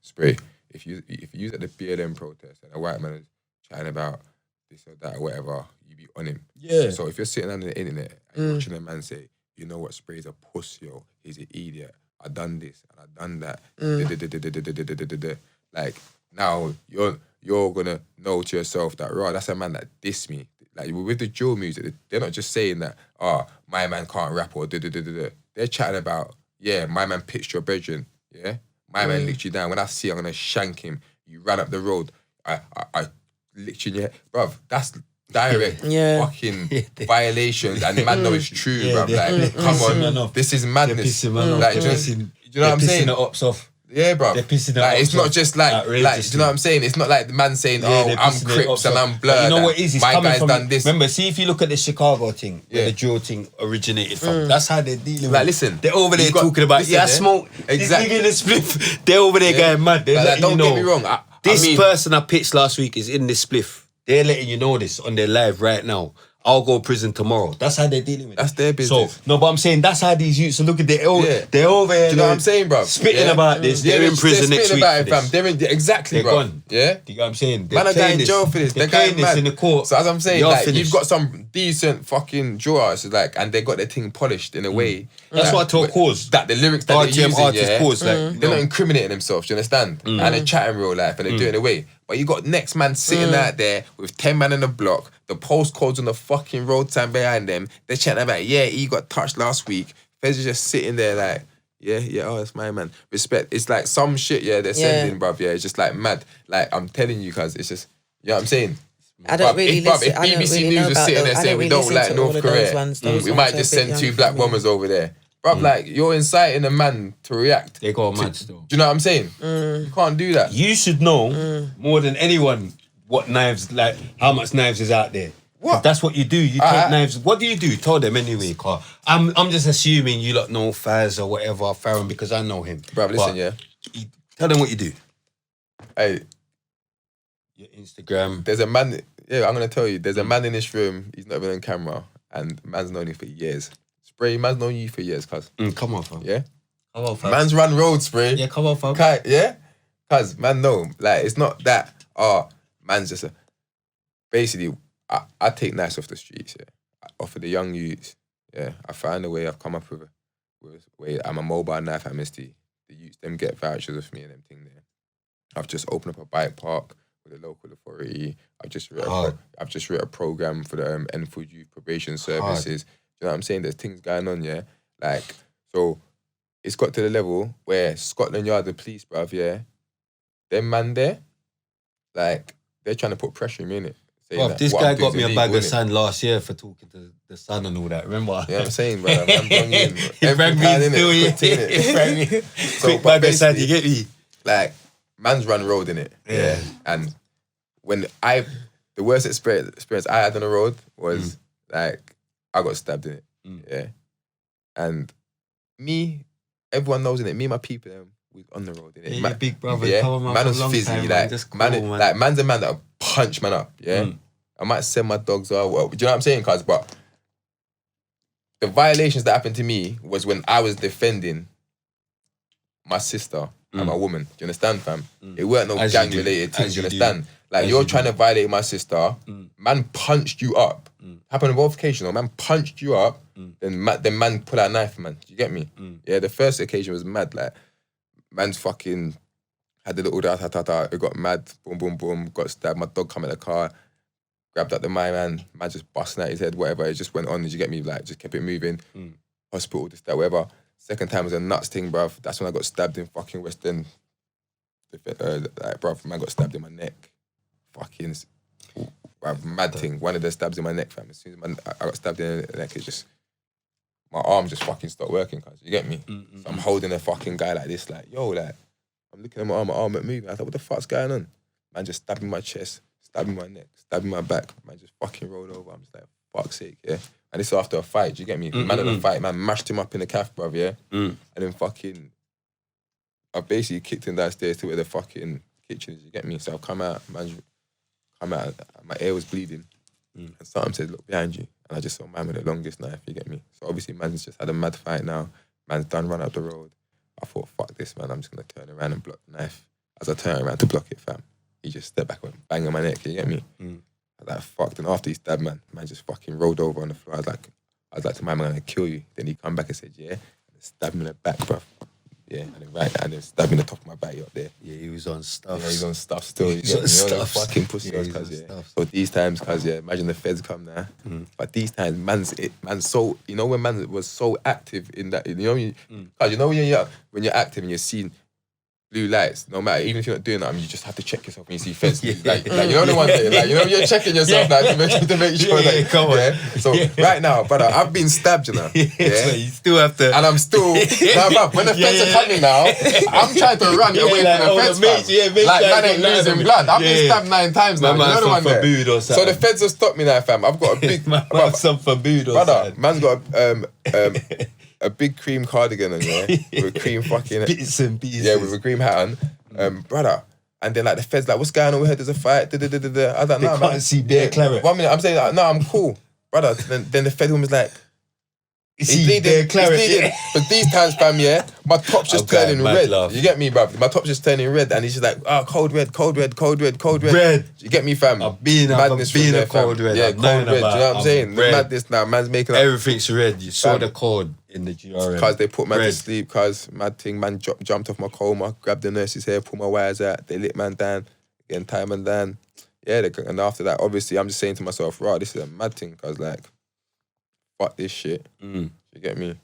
Spray, if you use at the BLM protest and a white man is chatting about this or that or whatever, you be on him. Yeah. So if you're sitting on the internet and you're watching a man say, you know what, Spray's a pussy, yo, he's an idiot, I done this and I done that. Like now you're gonna know to yourself that right, that's a man that dissed me. Like with the drill music, they're not just saying that, my man can't rap or They're chatting about, yeah, my man pitched your bedroom, yeah? My man licked you down. When I see him, I'm gonna shank him. You ran up the road. I licked you in your head. Bruv, that's direct fucking violations. And the man know it's true, bruv. Like, come on, this is madness. Like, do you know what I'm saying? They're pissing the ops off. Yeah, bro. They're pissing the like, ops it's not off. just like, do you know what I'm saying? It's not like the man saying, they're I'm pissing the Crips ops and off. I'm But blurred. you know what it is? It's my coming guy's from, done this. Remember, see if you look at the Chicago thing, where the drill thing originated from. That's how they're dealing with it. Like, listen. They're over there talking about, I smoke. Exactly. This nigga in the spliff. They're over there going mad. They're letting don't you know. get me wrong. This person I pitched last week is in this spliff. They're letting you know this on their live right now. I'll go to prison tomorrow. That's how they're dealing with it. That's their business. So, no, but I'm saying that's how these youths are looking. They're over here. Do you know what I'm saying, bro? Spitting about this. They're in prison next week. About it, fam. They're in, exactly, They're bro. gone. Yeah? Do you know what I'm saying? Man are going in jail for this. They're playing going this mad. in the court. So as I'm saying, You're like, finished. you've got some decent fucking drill artists, like, and they got their thing polished in a way. That's what I told Cause. That the lyrics that they're RTM using, artists Cause, like, they're not incriminating themselves, do you understand? And they're chatting real life and they're doing it away. But you got next man sitting out there with 10 man in the block, the postcodes on the fucking road sign behind them. They're chatting about, he got touched last week. Fez is just sitting there like, oh, that's my man. Respect. It's like some shit, they're sending, bruv. Yeah, it's just like mad. Like, I'm telling you, cuz, it's just, you know what I'm saying? I don't really listen. If I don't BBC really News know was about sitting there those. saying we don't like North Korea, we might just send 2 black bombers over there. Bruv, like, you're inciting a man to react. They go mad still. Do you know what I'm saying? You can't do that. You should know more than anyone what knives, like, how much knives is out there. What? That's what you do. You take knives. What do you do? Tell them anyway, Carl. I'm just assuming you lot know Faz or whatever, Faron, because I know him. Bruv, listen, Tell them what you do. Hey, Your Instagram. there's a man, I'm going to tell you, there's a man in this room, he's not even on camera, and man's known him for years. Spray, man's known you for years, cuz. Come on, fam. Yeah? Come on, fam. Man's run road, Spray. Yeah, come on, fam. Yeah? Cuz, man, no. Like, it's not that, man's just a... Basically, I take knives off the streets, I offer the young youths, I find a way, I've come up with a way, I'm a mobile knife amnesty. The youths, them get vouchers with me and them thing there. I've just opened up a bike park with a local authority. I've just written a program for the Enfield Youth Probation Services. You know what I'm saying? There's things going on, Like, so it's got to the level where Scotland Yard, the police, bruv, them man there, like, they're trying to put pressure on me, innit? Bruv, this guy got me a bag of sand last year for talking to the sun and all that. Remember? You know what I'm saying, bro? I'm bringing in. He rang me still, He rang me. Quick bag of sand, you get me? Like, man's run road, innit? Yeah. And when the worst experience I had on the road was, like, I got stabbed in it. Yeah. And everyone knows, innit? Me and my people, we on the road, innit? Yeah, big brother. Come on, man was for a long fizzy. time, like, Just cool, man. Like, man's a man that'll punch man up, I might send my dogs out. Do you know what I'm saying, cuz? But the violations that happened to me was when I was defending my sister and my woman. Do you understand, fam? It weren't no gang-related things, do you understand? Like, you're trying to violate my sister. Man punched you up. Happened on both occasions. Man punched you up. Then man pull out a knife, man. Do you get me? Yeah, the first occasion was mad. Like, man's fucking had the little da-ta-ta-ta. It got mad. Boom, boom, boom. Got stabbed. My dog come in the car. Grabbed up the man just busting out his head, whatever. It just went on. Did you get me? Like, just kept it moving. Hospital, this, that, whatever. Second time was a nuts thing, bruv. That's when I got stabbed in fucking West End. Like, bruv, man got stabbed in my neck. Fucking mad thing. One of the stabs in my neck, fam. As soon as I got stabbed in the neck, it just, my arm just fucking stopped working, cuz. You get me? So I'm holding a fucking guy like this, like, yo, like, I'm looking at my arm ain't moving. I thought, what the fuck's going on? Man just stabbing my chest, stabbing my neck, stabbing my back. Man just fucking rolled over. I'm just like, fuck's sake, yeah? And this is after a fight, do you get me? Man in a fight, man mashed him up in the calf, bruv, yeah? And then fucking, I basically kicked him downstairs to where the fucking kitchen is, you get me? So I've come out, my ear was bleeding. And something said, look behind you. And I just saw man with the longest knife, you get me? So obviously man's just had a mad fight now. Man's done run up the road. I thought, fuck this, man. I'm just going to turn around and block the knife. As I turned around to block it, fam, he just stepped back and went bang on my neck, you get me? I was like, fucked. And after he stabbed, man just fucking rolled over on the floor. I was like to my man, I'm going to kill you. Then he come back and said, yeah. And stabbed me in the back, bruv. Yeah, and then stabbed me in the top of my back up there. Yeah, he was on stuff. Yeah, he's on stuff still. He's on stuff. Fucking pussy, cuz, yeah. So these times, cuz, yeah, imagine the feds come now. But these times, man's so, you know, when man was so active in that, you know, cuz, you know, when you're active and you're seeing blue lights, no matter, even if you're not doing that, I mean, you just have to check yourself when you see feds. Like, you know the one that, like, you know, you're checking yourself now to make sure that, come on. Yeah? So right now, brother, I've been stabbed, you know. Yeah. So you still have to. And I'm still, now, bruv, when the feds are coming now, I'm trying to run away like, from the feds, fam. Like, man ain't losing blood. I've been stabbed 9 times now. You know the one there. So the feds have stopped me now, fam. I've got a big, some forbud or brother, man's got a big cream cardigan on, yeah, with a cream fucking bits and pieces. Yeah, with a cream hat on, brother. And then like the feds like, what's going on? We heard there's a fight. I was like, no, they can't see bare claret. 1 minute, I'm saying like, no, I'm cool, brother. Then the fed woman's like, he's bleeding. Yeah. But these times, fam, yeah, my top's just turning red. Love. You get me, bruv? My top's just turning red, and he's just like, cold red. Red. You get me, fam? I've been a cold red. Yeah, cold red. Do you know what I'm saying? The madness now, man's making up. Everything's red. You saw the code in the GRM. Cause they put man to sleep, cause man jumped off my coma, grabbed the nurse's hair, pulled my wires out, they lit man down, again tie man down. Yeah, and after that, obviously, I'm just saying to myself, right, this is a mad thing, cause like, fuck this shit. You get me?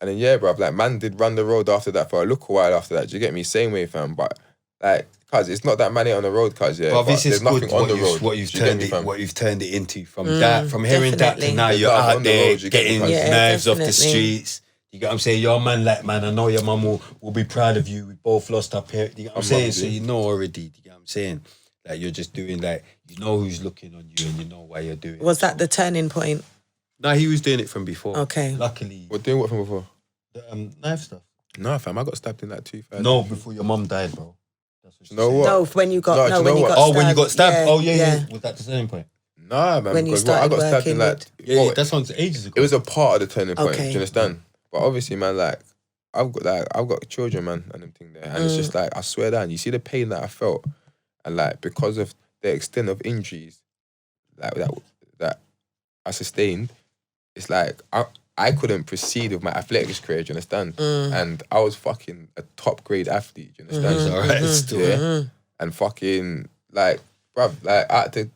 And then yeah, bruv, like man did run the road after that for a little while after that. Do you get me? Same way, fam. But like, cause it's not that man ain't on the nothing cuz, yeah. But this is there's nothing good on the road. What you've turned it into from that, from hearing that to now you're out there getting knives off the streets. You get what I'm saying? Your man, like, man, I know your mum will be proud of you. We both lost our parents. You get what I'm saying? So you know already. You get what I'm saying? Like you're just doing like, you know who's looking on you and you know why you're doing it. Was that the turning point? No, he was doing it from before. Okay. Luckily. Doing what from before? The knife stuff. No, fam, I got stabbed in like 2000. No, before your mum died, bro. That's what you know what? No, when you got when you got Oh, stabbed. when you got stabbed? Yeah, Oh, yeah. Was that the turning point? Nah, man, when you because I got stabbed in like... Yeah, that sounds ages ago. It was a part of the turning point, Okay. do you understand? But obviously, man, like, I've got children, man, and them thing there. And it's just like, I swear down, you see the pain that I felt, and like, because of the extent of injuries like that I sustained, it's like I couldn't proceed with my athletics career, do you understand? And I was fucking a top grade athlete, do you understand? It's alright still. Yeah. And fucking like, bruv, like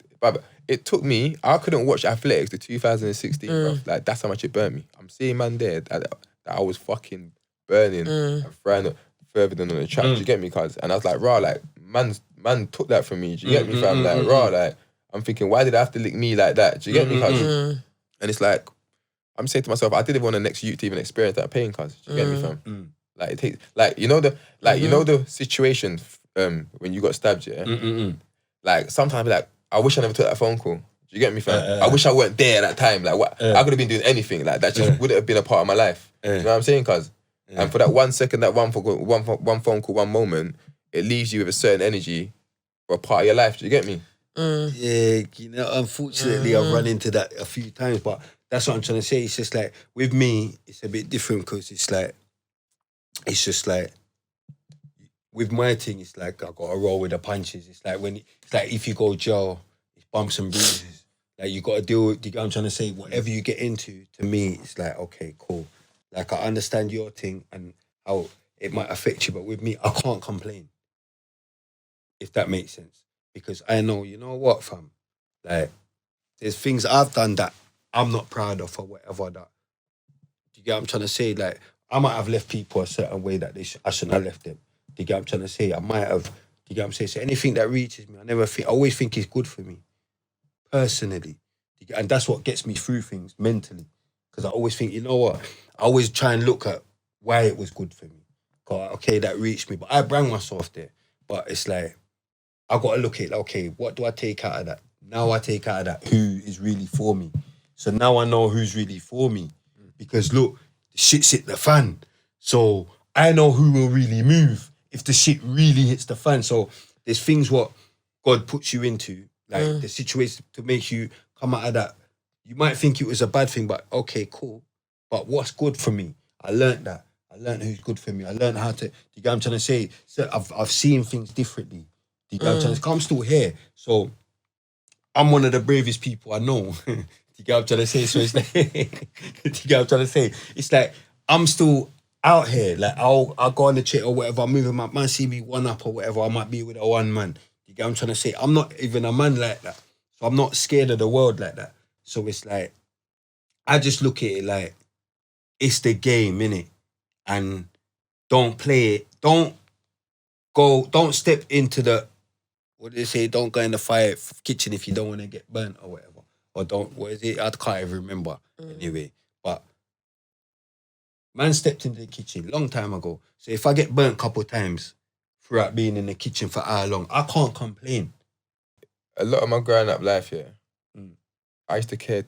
it took me, I couldn't watch athletics to 2016, bruv. Like that's how much it burnt me. I'm seeing man there that I was fucking burning and throwing further than on the track, do you get me, cuz? And I was like, raw, like man took that from me, do you get me, fam? Like raw, like I'm thinking, why did I have to lick me like that? Do you get me, cuz? And it's like, I'm saying to myself, I didn't want the next youth to even experience that pain, cuz. Do you get me, fam? Like it takes, like you know the situation when you got stabbed, yeah. Like sometimes, like I wish I never took that phone call. Do you get me, fam? I wish I weren't there at that time. Like what? I could have been doing anything. Like that just wouldn't have been a part of my life. You know what I'm saying, cuz? And for that 1 second, that one phone call, one moment, it leaves you with a certain energy for a part of your life. Do you get me? Yeah, you know, unfortunately, I've run into that a few times, but that's what I'm trying to say. It's just like, with me, it's a bit different because it's just like, with my thing, it's like I got to roll with the punches. It's like if you go jail, it's bumps and bruises. Like you got to deal with. You get what I'm trying to say? Whatever you get into, to me, it's like okay, cool. Like I understand your thing and how it might affect you, but with me, I can't complain. If that makes sense, because I know, you know what, fam, like there's things I've done that I'm not proud of or whatever. That do you get what I'm trying to say? Like I might have left people a certain way that I shouldn't have left them. Do you get what I'm trying to say? I might have. Do you get what I'm saying? So anything that reaches me, I always think is good for me, personally, and that's what gets me through things mentally. Because I always think, you know what? I always try and look at why it was good for me. Okay, that reached me, but I bring myself there. But it's like I got to look at, okay, what do I take out of that? Now I take out of that who is really for me. So now I know who's really for me. Because look, the shit's hit the fan. So I know who will really move if the shit really hits the fan. So there's things what God puts you into, like the situation to make you come out of that. You might think it was a bad thing, but okay, cool. But what's good for me? I learned that. I learned who's good for me. I learned how to, do you get what I'm trying to say? So I've seen things differently. Do you get what I'm trying to say? I'm still here. So I'm one of the bravest people I know. Do you get what I'm trying to say? So it's like, do you get what I'm trying to say? It's like, I'm still out here. Like, I'll go on the chat or whatever, I'm moving my man, see me one up or whatever, I might be with a one man. Do you get what I'm trying to say? I'm not even a man like that. So I'm not scared of the world like that. So it's like, I just look at it like, it's the game, innit? And don't play it. Don't step into the, what do they say? Don't go in the fire kitchen if you don't want to get burnt or whatever. Or don't, what is it? I can't even remember anyway. But man stepped into the kitchen long time ago. So if I get burnt a couple of times throughout being in the kitchen for how long, I can't complain. A lot of my growing up life, I used to care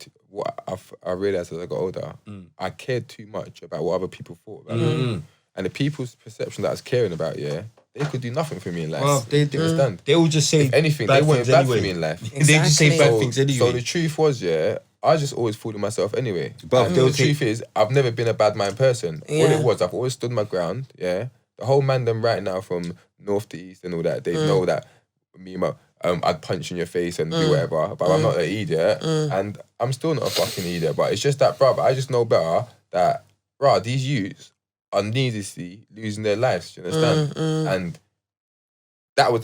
I realised as I got older, I cared too much about what other people thought about me. And the people's perception that I was caring about, they could do nothing for me in life. Well, they understand. They will just say if anything, they wanted bad for me in life. Exactly. They just say bad things anyway. So the truth was, I just always fooled myself anyway. But the truth is, I've never been a bad mind person. All it was, I've always stood my ground, The whole mandem right now from north to east and all that, they know that me, I'd punch in your face and do whatever, but I'm not an idiot, and I'm still not a fucking idiot. But it's just that, brother, I just know better that, these youths are needlessly losing their lives. Do you understand? And that was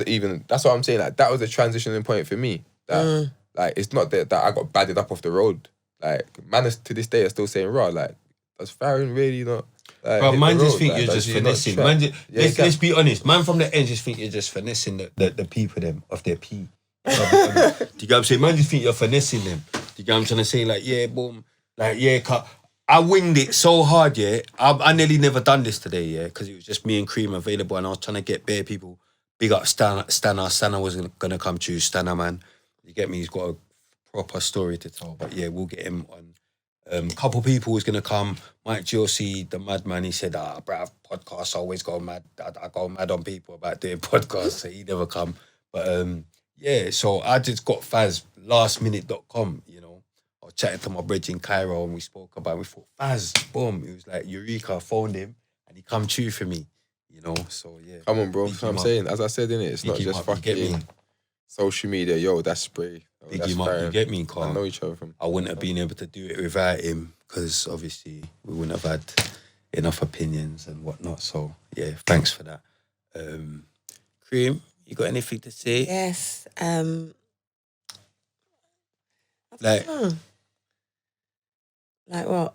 that's what I'm saying. Like that was a transitioning point for me. That like it's not that I got badded up off the road. Like man, to this day, are still saying, like does Faron really not? Like, bro, man just think like, you're just finessing. Man, let's be honest. Man from the end just think you're just finessing the people them of their pee. Do you get what I'm saying? Man just think you're finessing them. Do you get what I'm trying to say? Like, boom. Like, I winged it so hard, I nearly never done this today, because it was just me and Cream available and I was trying to get bare people. Big up Stanner was going to come to Stanner, man. You get me? He's got a proper story to tell. But we'll get him on. Couple people was going to come. Mike Josie, the madman, he said, bruv, podcasts always go mad. I go mad on people about doing podcasts, so he never come. But so I just got Faz, lastminute.com, I was chatting to my bridge in Cairo and we spoke about it. We thought, Faz, boom. It was like Eureka, I phoned him and he come true for me, so Come on, bro. That's what I'm saying. As I said, innit, it's not just fucking social media. That's spray. Big him up, you get me, Carl? I know each other from. I wouldn't have been able to do it without him because obviously we wouldn't have had enough opinions and whatnot. So thanks for that. Cream, you got anything to say? Yes. Like what?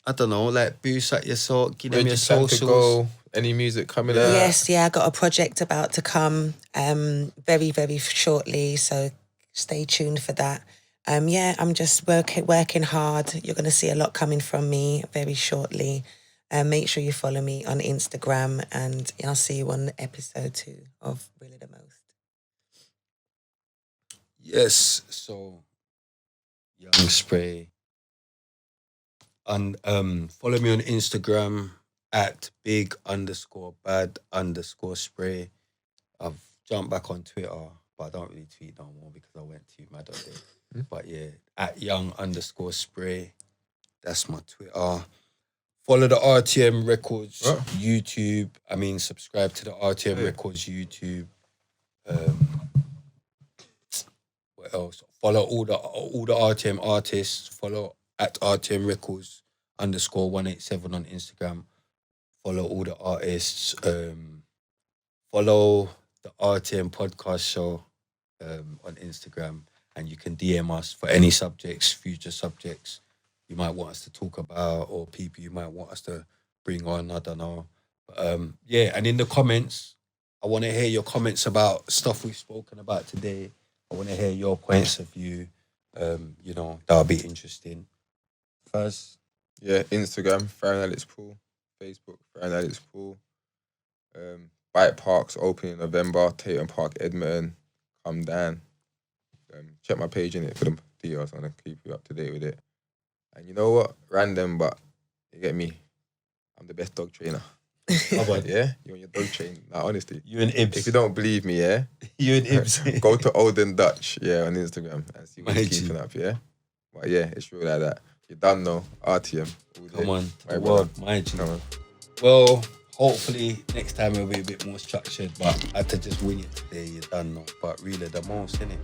I don't know, like boost at your sort, give them your socials. Any music coming out? Yes, I got a project about to come very, very shortly, so stay tuned for that. I'm just working hard. You're going to see a lot coming from me very shortly. Make sure you follow me on Instagram and I'll see you on episode 2 of Really the Most. Yes, so youngspray. And follow me on Instagram at big_bad_spray. I've jumped back on Twitter, but I don't really tweet no more because I went too mad on it. But at young_spray. That's my Twitter. Follow the RTM Records What? YouTube. I mean, subscribe to the RTM Records YouTube. What else? Follow all the RTM artists. Follow at RTM Records _187 on Instagram. Follow all the artists. Follow the RTM podcast show on Instagram, and you can DM us for any subjects, future subjects you might want us to talk about, or people you might want us to bring on. I don't know. Yeah, and in the comments, I want to hear your comments about stuff we've spoken about today. I want to hear your points of view. You know, that'll be interesting. First, Yeah, Instagram, Faron Alex Pool. Facebook, Faron Alex Pool. Bike Parks opening in November. Tatum Park, Edmonton. Come down. Check my page in it for the details. I'm going to keep you up to date with it. And you know what? Random, but you get me. I'm the best dog trainer. how about Yeah? You want your dog trained? Nah, honestly. you and Ibs? If you don't believe me, yeah? You and Ibs. Go to Olden Dutch, yeah, on Instagram and see what My he's G. keeping up, yeah? But yeah, it's real like that. You done know, RTM. all Come day. on, to Right, the brother? world, my G. Come on. Well, hopefully next time it'll be a bit more structured, but I had to just wing it today. You done know, but really the most, innit?